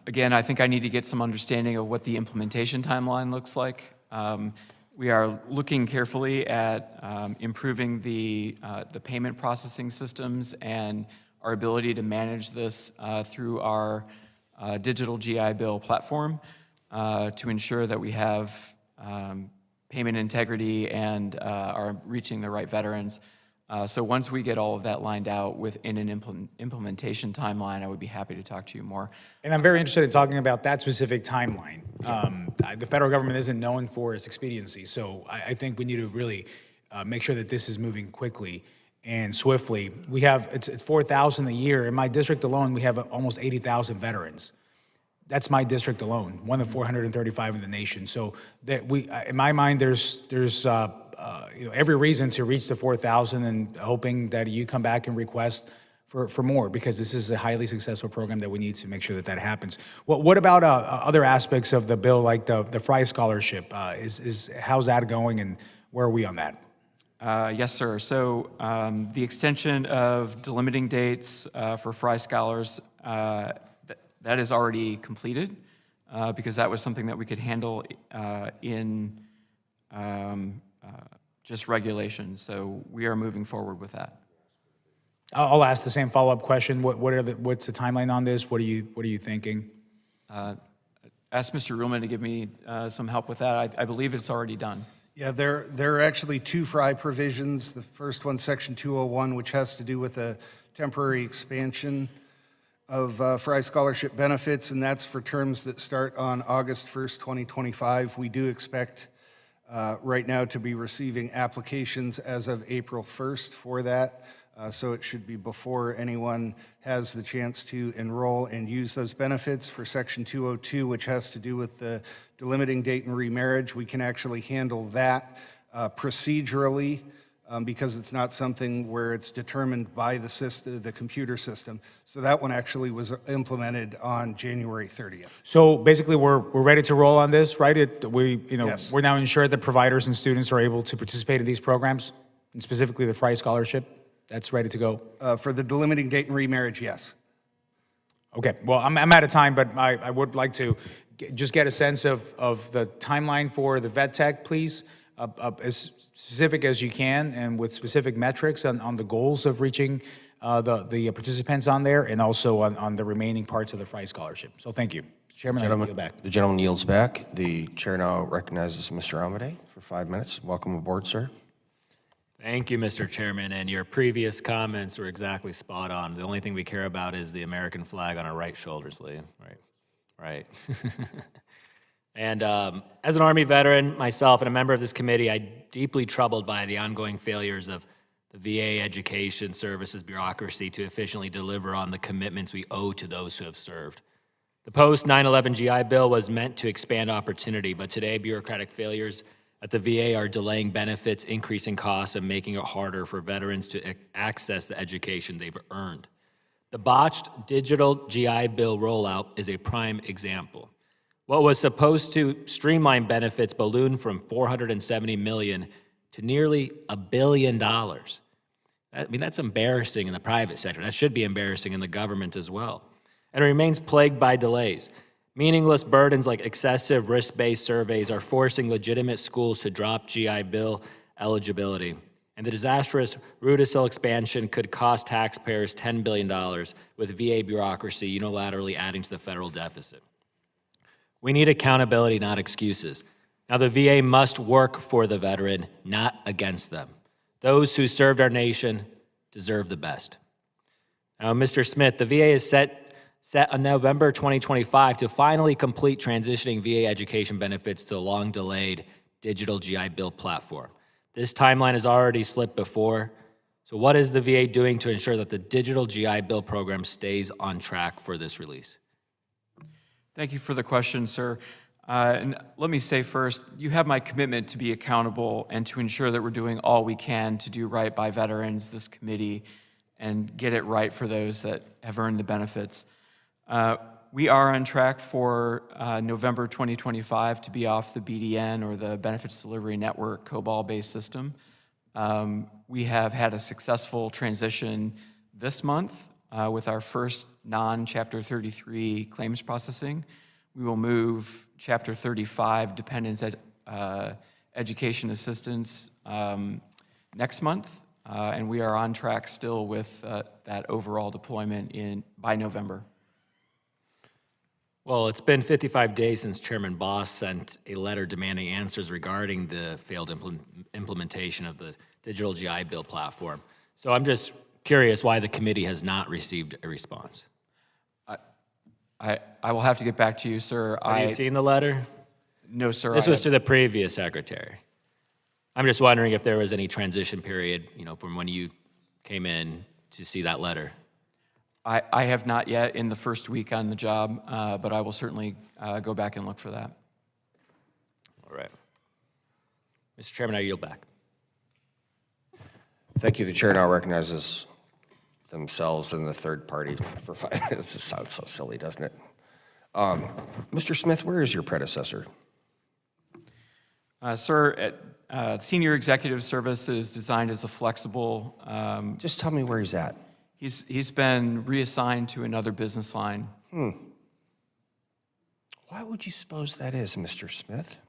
Again, I think I need to get some understanding of what the implementation timeline looks like. we are looking carefully at improving the payment processing systems and our ability to manage this through our digital GI Bill platform to ensure that we have payment integrity and are reaching the right veterans. So once we get all of that lined out within an implementation timeline, I would be happy to talk to you more. And I'm very interested in talking about that specific timeline. The federal government isn't known for its expediency, so I think we need to really make sure that this is moving quickly and swiftly. We have, it's 4,000 a year. In my district alone, we have almost 80,000 veterans. That's my district alone, one of 435 in the nation. So that in my mind, there's every reason to reach the 4,000 and hoping that you come back and request for more, because this is a highly successful program that we need to make sure that that happens. What about other aspects of the bill, like the Fry Scholarship? How's that going, and where are we on that? Yes, sir. So the extension of delimiting dates for Fry Scholars, that is already completed because that was something that we could handle in just regulation. So we are moving forward with that. I'll ask the same follow-up question. What's the timeline on this? What are you thinking? Ask Mr. Ruhlman to give me some help with that. I believe it's already done. Yeah, there are actually two Fry provisions. The first one, Section 201, which has to do with a temporary expansion of Fry Scholarship benefits, and that's for terms that start on August 1st, 2025. We do expect right now to be receiving applications as of April 1st for that. So it should be before anyone has the chance to enroll and use those benefits. For Section 202, which has to do with the delimiting date and remarriage, we can actually handle that procedurally because it's not something where it's determined by the system, the computer system. So that one actually was implemented on January 30th. So basically, we're ready to roll on this, right? Yes. We're now ensured that providers and students are able to participate in these programs, and specifically the Fry Scholarship. That's ready to go. For the delimiting date and remarriage, yes. Okay. Well, I'm out of time, but I would like to just get a sense of the timeline for the vet tech, please, as specific as you can, and with specific metrics on the goals of reaching the participants on there, and also on the remaining parts of the Fry Scholarship. So thank you. Chairman, I yield back. The gentleman yields back. The chair now recognizes Mr. Amade for 5 minutes. Welcome aboard, sir. Thank you, Mr. Chairman, and your previous comments were exactly spot on. The only thing we care about is the American flag on our right shoulders, Lee. Right. And as an Army veteran myself and a member of this committee, I'm deeply troubled by the ongoing failures of the VA Education Services bureaucracy to efficiently deliver on the commitments we owe to those who have served. The post-9/11 GI Bill was meant to expand opportunity, but today bureaucratic failures at the VA are delaying benefits, increasing costs, and making it harder for veterans to access the education they've earned. The botched digital GI Bill rollout is a prime example. What was supposed to streamline benefits ballooned from $470 million to nearly $1 billion. That's embarrassing in the private sector. That should be embarrassing in the government as well. And it remains plagued by delays. Meaningless burdens like excessive risk-based surveys are forcing legitimate schools to drop GI Bill eligibility. And the disastrous Rudisill expansion could cost taxpayers $10 billion, with VA bureaucracy unilaterally adding to the federal deficit. We need accountability, not excuses. Now, the VA must work for the veteran, not against them. Those who served our nation deserve the best. Now, Mr. Smith, the VA is set on November 2025 to finally complete transitioning VA education benefits to the long-delayed digital GI Bill platform. This timeline has already slipped before. So what is the VA doing to ensure that the digital GI Bill program stays on track for this release? Thank you for the question, sir. And let me say first, you have my commitment to be accountable and to ensure that we're doing all we can to do right by veterans, this committee, and get it right for those that have earned the benefits. We are on track for November 2025 to be off the BDN, or the Benefits Delivery Network COBOL-based system. We have had a successful transition this month with our first non-Chapter 33 claims processing. We will move Chapter 35 dependents education assistance next month, and we are on track still with that overall deployment by November. Well, it's been 55 days since Chairman Boss sent a letter demanding answers regarding the failed implementation of the digital GI Bill platform. So I'm just curious why the committee has not received a response. I will have to get back to you, sir. Have you seen the letter? No, sir. This was to the previous secretary. I'm just wondering if there was any transition period, from when you came in to see that letter. I have not yet in the first week on the job, but I will certainly go back and look for that. All right. Mr. Chairman, I yield back. Thank you. The chair now recognizes themselves and the third party for 5 minutes. This just sounds so silly, doesn't it? Mr. Smith, where is your predecessor? Sir, Senior Executive Service is designed as a flexible. Just tell me where he's at. He's been reassigned to another business line. Why would you suppose that is, Mr. Smith?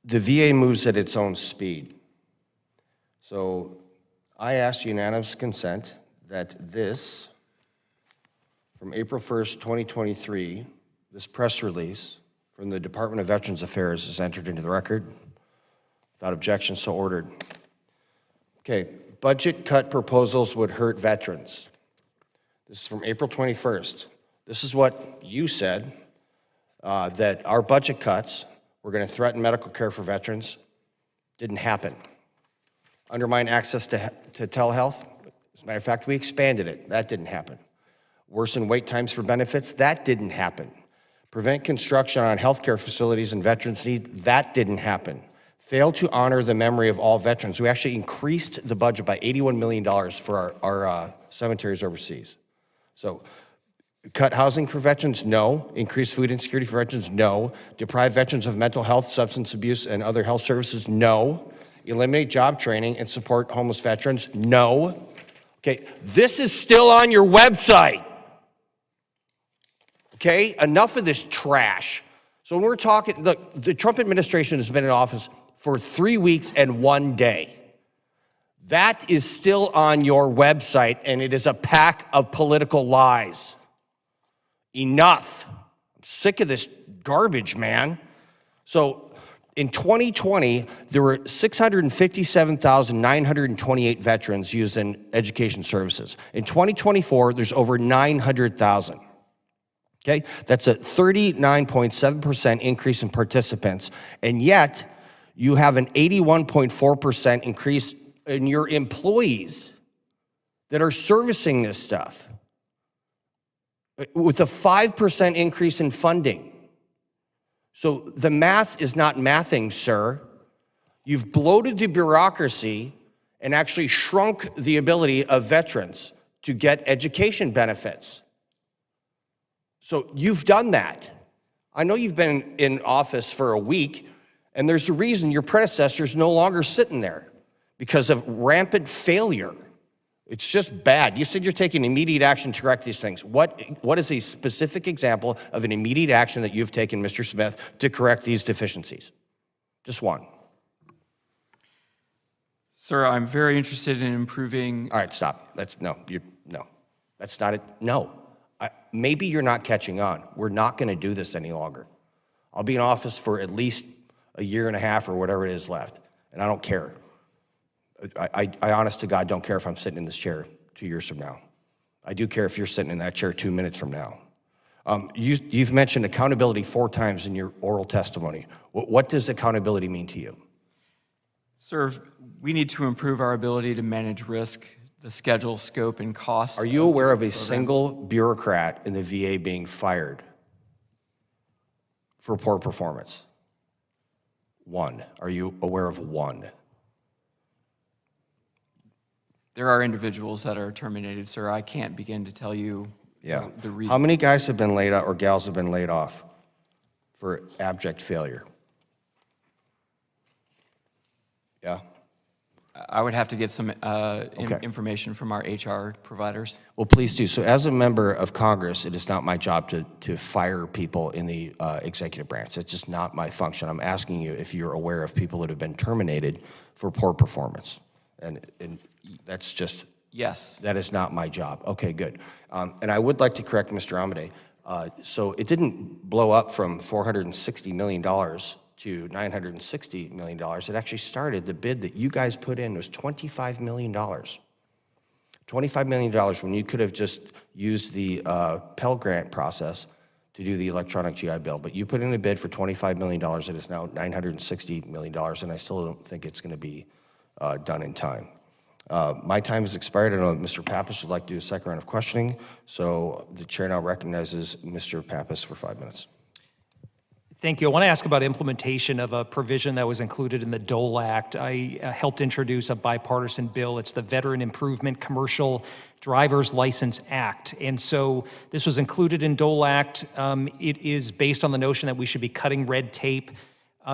The VA moves at its own speed. So I ask unanimous consent that this, from April 1st, 2023, this press release from the Department of Veterans Affairs is entered into the record. Without objection, so ordered. Okay, budget cut proposals would hurt veterans. This is from April 21st. This is what you said, that our budget cuts were going to threaten medical care for veterans. Didn't happen. Undermine access to telehealth. As a matter of fact, we expanded it. That didn't happen. Worsen wait times for benefits. That didn't happen. Prevent construction on healthcare facilities and veterans need. That didn't happen. Failed to honor the memory of all veterans. We actually increased the budget by $81 million for our cemeteries overseas. So, cut housing for veterans? No. Increase food insecurity for veterans? No. Deprive veterans of mental health, substance abuse, and other health services? No. Eliminate job training and support homeless veterans? No. Okay, this is still on your website. Okay, enough of this trash. So when we're talking, look, the Trump administration has been in office for 3 weeks and 1 day. That is still on your website, and it is a pack of political lies. Enough. I'm sick of this garbage, man. So in 2020, there were 657,928 veterans using education services. In 2024, there's over 900,000. Okay, that's a 39.7% increase in participants, and yet you have an 81.4% increase in your employees that are servicing this stuff, with a 5% increase in funding. So the math is not mathing, sir. You've bloated the bureaucracy and actually shrunk the ability of veterans to get education benefits. So you've done that. I know you've been in office for a week, and there's a reason your predecessor's no longer sitting there, because of rampant failure. It's just bad. You said you're taking immediate action to correct these things. What is a specific example of an immediate action that you've taken, Mr. Smith, to correct these deficiencies? Just one. Sir, I'm very interested in improving. All right, stop. No. That's not it. No. Maybe you're not catching on. We're not going to do this any longer. I'll be in office for at least a year and a half or whatever it is left, and I don't care. I honest to God don't care if I'm sitting in this chair 2 years from now. I do care if you're sitting in that chair 2 minutes from now. You've mentioned accountability 4 times in your oral testimony. What does accountability mean to you? Sir, we need to improve our ability to manage risk, the schedule, scope, and cost. Are you aware of a single bureaucrat in the VA being fired for poor performance? One. Are you aware of one? There are individuals that are terminated, sir. I can't begin to tell you the reason. How many guys have been laid off or gals have been laid off for abject failure? Yeah. I would have to get some information from our HR providers. Well, please do. So as a member of Congress, it is not my job to fire people in the executive branch. It's just not my function. I'm asking you if you're aware of people that have been terminated for poor performance. And that's just, Yes. that is not my job. Okay, good. And I would like to correct Mr. Amade. So it didn't blow up from $460 million to $960 million. It actually started, the bid that you guys put in was $25 million. $25 million when you could have just used the Pell Grant process to do the electronic GI Bill. But you put in a bid for $25 million. It is now $960 million, and I still don't think it's going to be done in time. My time has expired. I know that Mr. Pappas would like to do a second round of questioning, so the chair now recognizes Mr. Pappas for 5 minutes. Thank you. I want to ask about implementation of a provision that was included in the Dole Act. I helped introduce a bipartisan bill. It's the Veteran Improvement Commercial Driver's License Act. And so this was included in Dole Act. It is based on the notion that we should be cutting red tape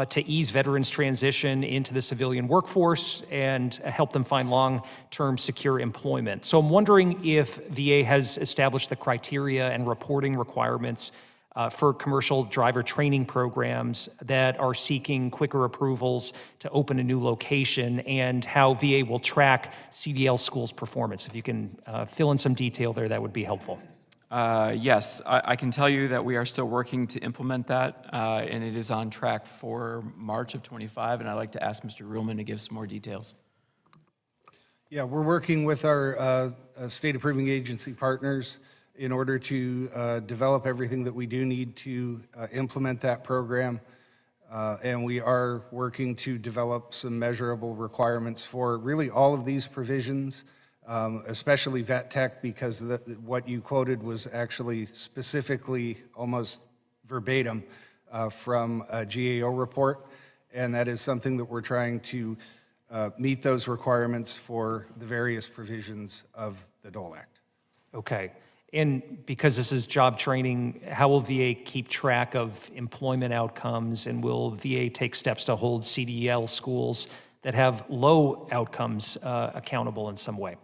to ease veterans' transition into the civilian workforce and help them find long-term secure employment. So I'm wondering if VA has established the criteria and reporting requirements for commercial driver training programs that are seeking quicker approvals to open a new location, and how VA will track CDL schools' performance. If you can fill in some detail there, that would be helpful. Yes, I can tell you that we are still working to implement that, and it is on track for March of '25, and I'd like to ask Mr. Ruhlman to give some more details. Yeah, we're working with our state approving agency partners in order to develop everything that we do need to implement that program. And we are working to develop some measurable requirements for really all of these provisions, especially vet tech, because what you quoted was actually specifically almost verbatim from a GAO report. And that is something that we're trying to meet those requirements for the various provisions of the Dole Act. Okay. And because this is job training, how will VA keep track of employment outcomes, and will VA take steps to hold CDL schools that have low outcomes accountable in some way?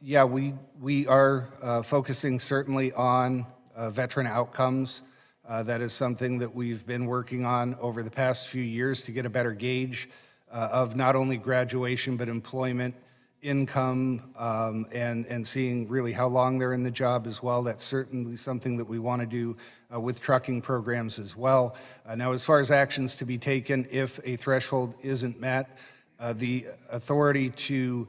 Yeah, we are focusing certainly on veteran outcomes. That is something that we've been working on over the past few years to get a better gauge of not only graduation but employment, income, and seeing really how long they're in the job as well. That's certainly something that we want to do with trucking programs as well. Now, as far as actions to be taken if a threshold isn't met, the authority to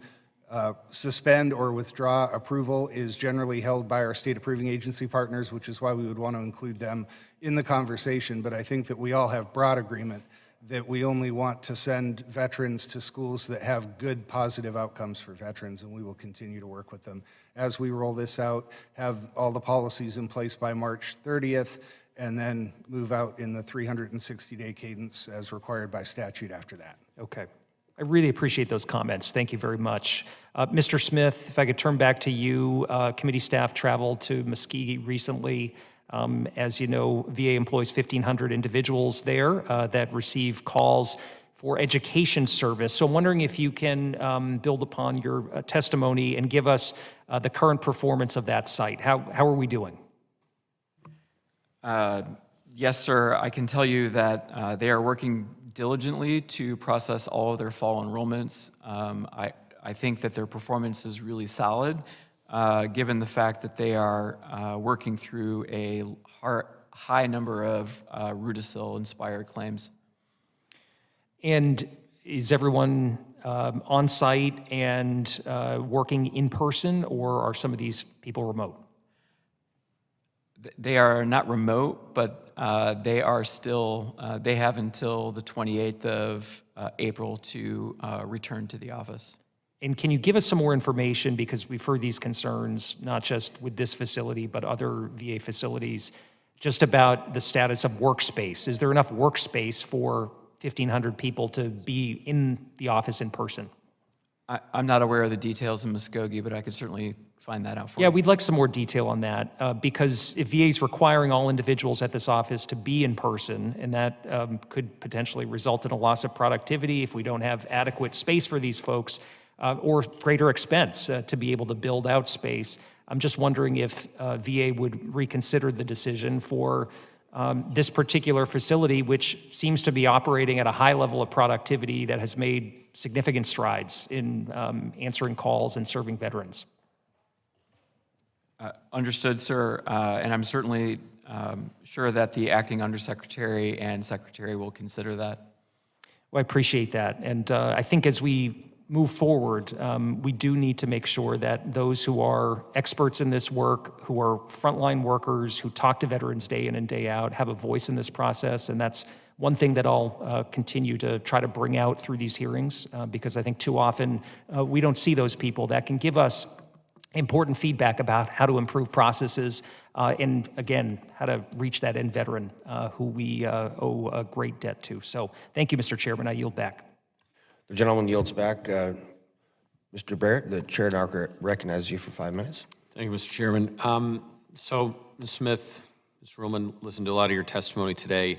suspend or withdraw approval is generally held by our state approving agency partners, which is why we would want to include them in the conversation. But I think that we all have broad agreement that we only want to send veterans to schools that have good, positive outcomes for veterans, and we will continue to work with them as we roll this out, have all the policies in place by March 30th, and then move out in the 360-day cadence as required by statute after that. Okay. I really appreciate those comments. Thank you very much. Mr. Smith, if I could turn back to you. Committee staff traveled to Muskogee recently. As you know, VA employs 1,500 individuals there that receive calls for education service. So I'm wondering if you can build upon your testimony and give us the current performance of that site. How are we doing? Yes, sir. I can tell you that they are working diligently to process all of their fall enrollments. I think that their performance is really solid, given the fact that they are working through a high number of Rudisill-inspired claims. And is everyone on site and working in person, or are some of these people remote? They are not remote, but they are still, they have until the 28th of April to return to the office. And can you give us some more information, because we've heard these concerns, not just with this facility, but other VA facilities, just about the status of workspace. Is there enough workspace for 1,500 people to be in the office in person? I'm not aware of the details in Muskogee, but I could certainly find that out for you. Yeah, we'd like some more detail on that, because if VA is requiring all individuals at this office to be in person, and that could potentially result in a loss of productivity if we don't have adequate space for these folks, or greater expense to be able to build out space. I'm just wondering if VA would reconsider the decision for this particular facility, which seems to be operating at a high level of productivity that has made significant strides in answering calls and serving veterans. Understood, sir, and I'm certainly sure that the acting undersecretary and secretary will consider that. Well, I appreciate that. And I think as we move forward, we do need to make sure that those who are experts in this work, who are frontline workers, who talk to veterans day in and day out, have a voice in this process. And that's one thing that I'll continue to try to bring out through these hearings, because I think too often we don't see those people that can give us important feedback about how to improve processes, and again, how to reach that end veteran who we owe a great debt to. So thank you, Mr. Chairman. I yield back. The gentleman yields back. Mr. Barrett, the chair now recognizes you for 5 minutes. Thank you, Mr. Chairman. So, Ms. Smith, Ms. Ruhlman, listened to a lot of your testimony today.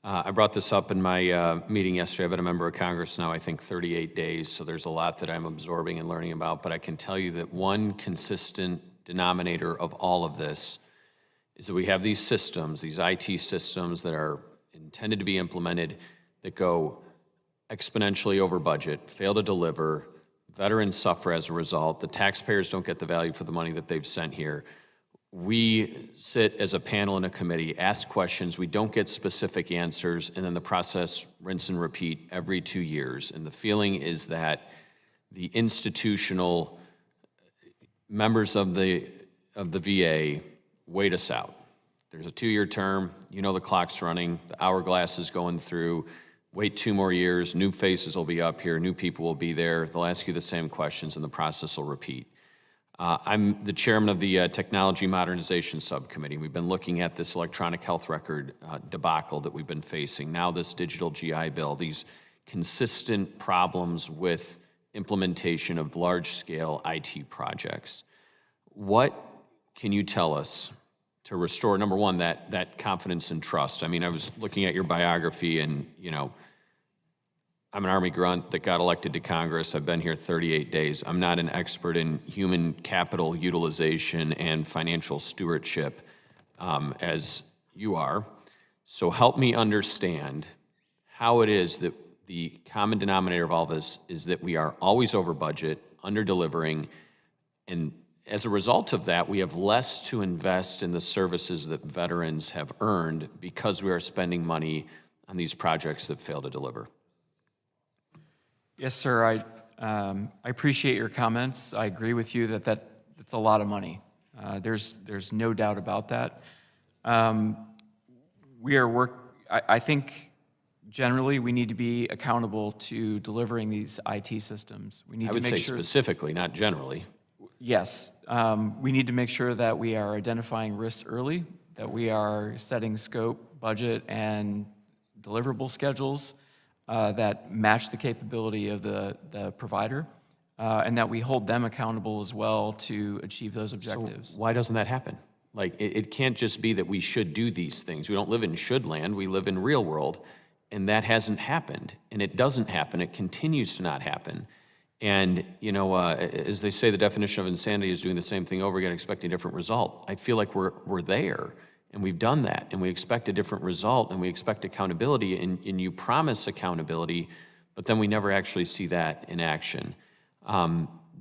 I brought this up in my meeting yesterday. I've been a member of Congress now, I think, 38 days, so there's a lot that I'm absorbing and learning about, but I can tell you that one consistent denominator of all of this is that we have these systems, these IT systems that are intended to be implemented that go exponentially over budget, fail to deliver, veterans suffer as a result, the taxpayers don't get the value for the money that they've sent here. We sit as a panel and a committee, ask questions, we don't get specific answers, and then the process rinse and repeat every 2 years. And the feeling is that the institutional members of the VA wait us out. There's a 2-year term, you know the clock's running, the hourglass is going through, wait 2 more years, new faces will be up here, new people will be there, they'll ask you the same questions and the process will repeat. I'm the chairman of the Technology Modernization Subcommittee. We've been looking at this electronic health record debacle that we've been facing, now this digital GI Bill, these consistent problems with implementation of large-scale IT projects. What can you tell us to restore, number one, that confidence and trust? I mean, I was looking at your biography and, you know, I'm an Army grunt that got elected to Congress. I've been here 38 days. I'm not an expert in human capital utilization and financial stewardship as you are. So help me understand how it is that the common denominator of all this is that we are always over budget, under delivering, and as a result of that, we have less to invest in the services that veterans have earned because we are spending money on these projects that fail to deliver. Yes, sir. I appreciate your comments. I agree with you that that's a lot of money. There's no doubt about that. I think generally we need to be accountable to delivering these IT systems. We need I would to make say sure, specifically, not generally. yes, we need to make sure that we are identifying risks early, that we are setting scope, budget, and deliverable schedules that match the capability of the provider, and that we hold them accountable as well to achieve those objectives. So why doesn't that happen? Like, it can't just be that we should do these things. We don't live in should land, we live in real world, and that hasn't happened. And it doesn't happen, it continues to not happen. And, you know, as they say, the definition of insanity is doing the same thing over again, expecting a different result. I feel like we're there. And we've done that, and we expect a different result, and we expect accountability, and you promise accountability, but then we never actually see that in action.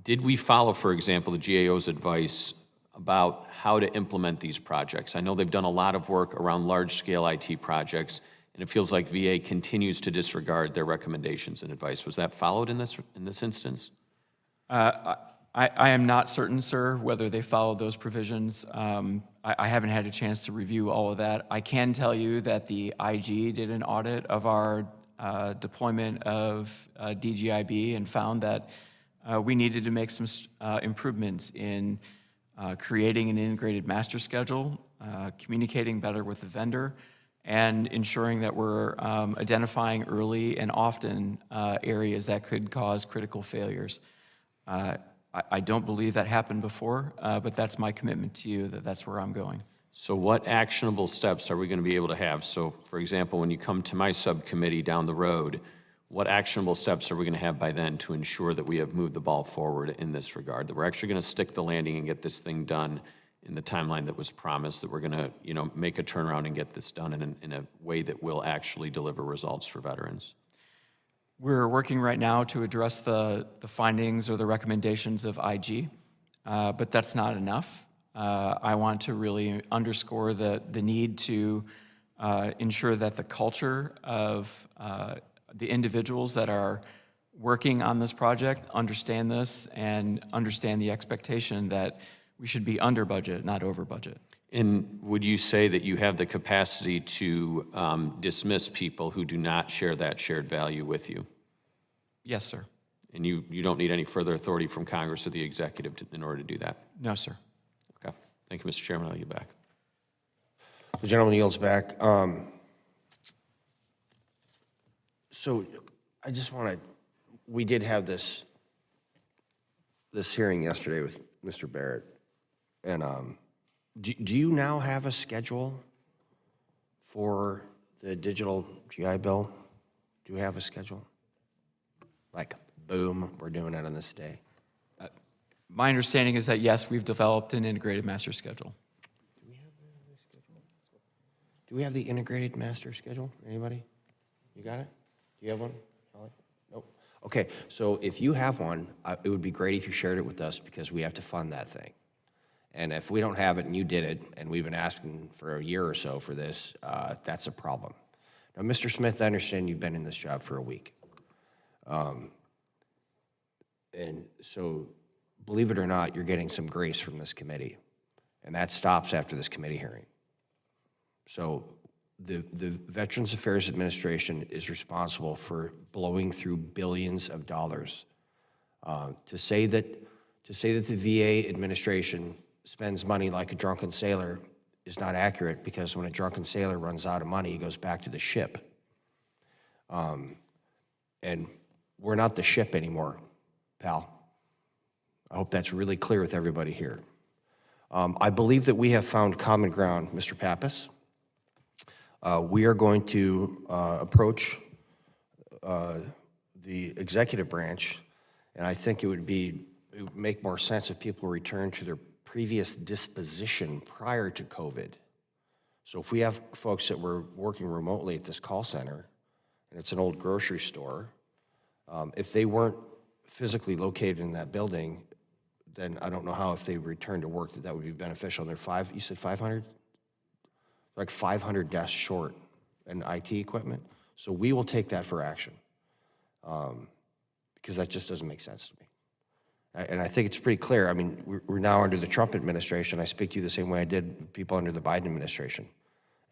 Did we follow, for example, the GAO's advice about how to implement these projects? I know they've done a lot of work around large-scale IT projects, and it feels like VA continues to disregard their recommendations and advice. Was that followed in this instance? I am not certain, sir, whether they followed those provisions. I haven't had a chance to review all of that. I can tell you that the IG did an audit of our deployment of DGIB and found that we needed to make some improvements in creating an integrated master schedule, communicating better with the vendor, and ensuring that we're identifying early and often areas that could cause critical failures. I don't believe that happened before, but that's my commitment to you, that that's where I'm going. So what actionable steps are we going to be able to have? So, for example, when you come to my subcommittee down the road, what actionable steps are we going to have by then to ensure that we have moved the ball forward in this regard, that we're actually going to stick the landing and get this thing done in the timeline that was promised, that we're going to, make a turnaround and get this done in a way that will actually deliver results for veterans? We're working right now to address the findings or the recommendations of IG, but that's not enough. I want to really underscore the need to ensure that the culture of the individuals that are working on this project understand this and understand the expectation that we should be under budget, not over budget. And would you say that you have the capacity to dismiss people who do not share that shared value with you? Yes, sir. And you don't need any further authority from Congress or the executive in order to do that? No, sir. Okay. Thank you, Mr. Chairman. I'll get back. The gentleman yields back. So I just want to, we did have this hearing yesterday with Mr. Barrett. And do you now have a schedule for the digital GI Bill? Do you have a schedule? Like, boom, we're doing it on this day. My understanding is that, yes, we've developed an integrated master schedule. Do we have the integrated master schedule? Anybody? You got it? Do you have one? Holly? Nope. Okay, so if you have one, it would be great if you shared it with us because we have to fund that thing. And if we don't have it and you did it, and we've been asking for a year or so for this, that's a problem. Now, Mr. Smith, I understand you've been in this job for a week. And so, believe it or not, you're getting some grace from this committee. And that stops after this committee hearing. So the Veterans Affairs Administration is responsible for blowing through billions of dollars. To say that the VA administration spends money like a drunken sailor is not accurate because when a drunken sailor runs out of money, he goes back to the ship. And we're not the ship anymore, pal. I hope that's really clear with everybody here. I believe that we have found common ground, Mr. Pappas. We are going to approach the executive branch, and I think it would make more sense if people return to their previous disposition prior to COVID. So if we have folks that were working remotely at this call center, and it's an old grocery store, if they weren't physically located in that building, then I don't know how if they return to work that would be beneficial. And they're you said 500? Like 500 desks short in IT equipment. So we will take that for action because that just doesn't make sense to me. And I think it's pretty clear. I mean, we're now under the Trump administration. I speak to you the same way I did people under the Biden administration.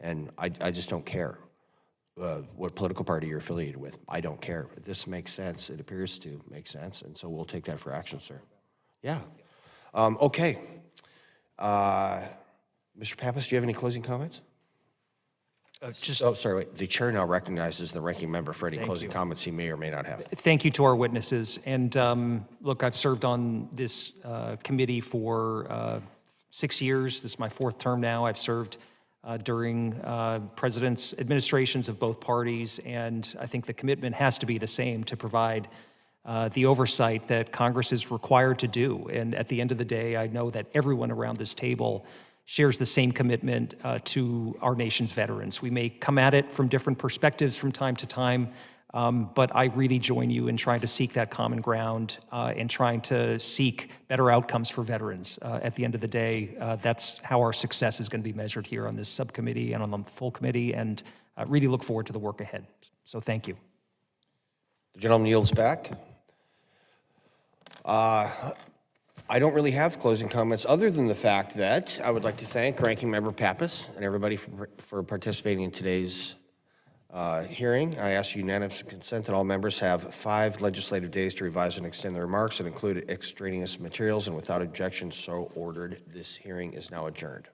And I just don't care what political party you're affiliated with. I don't care. This makes sense. It appears to make sense. And so we'll take that for action, sir. Yeah. Okay. Mr. Pappas, do you have any closing comments? Oh, sorry, wait. The chair now recognizes the ranking member for any closing comments he may or may not have. Thank you to our witnesses. And look, I've served on this committee for 6 years. This is my 4th term now. I've served during presidents' administrations of both parties, and I think the commitment has to be the same to provide the oversight that Congress is required to do. And at the end of the day, I know that everyone around this table shares the same commitment to our nation's veterans. We may come at it from different perspectives from time to time, but I really join you in trying to seek that common ground and trying to seek better outcomes for veterans. At the end of the day, that's how our success is going to be measured here on this subcommittee and on the full committee, and I really look forward to the work ahead. So thank you. The gentleman yields back. I don't really have closing comments other than the fact that I would like to thank Ranking Member Pappas and everybody for participating in today's hearing. I ask unanimous consent that all members have 5 legislative days to revise and extend their remarks and include extraneous materials, and without objection, so ordered. This hearing is now adjourned.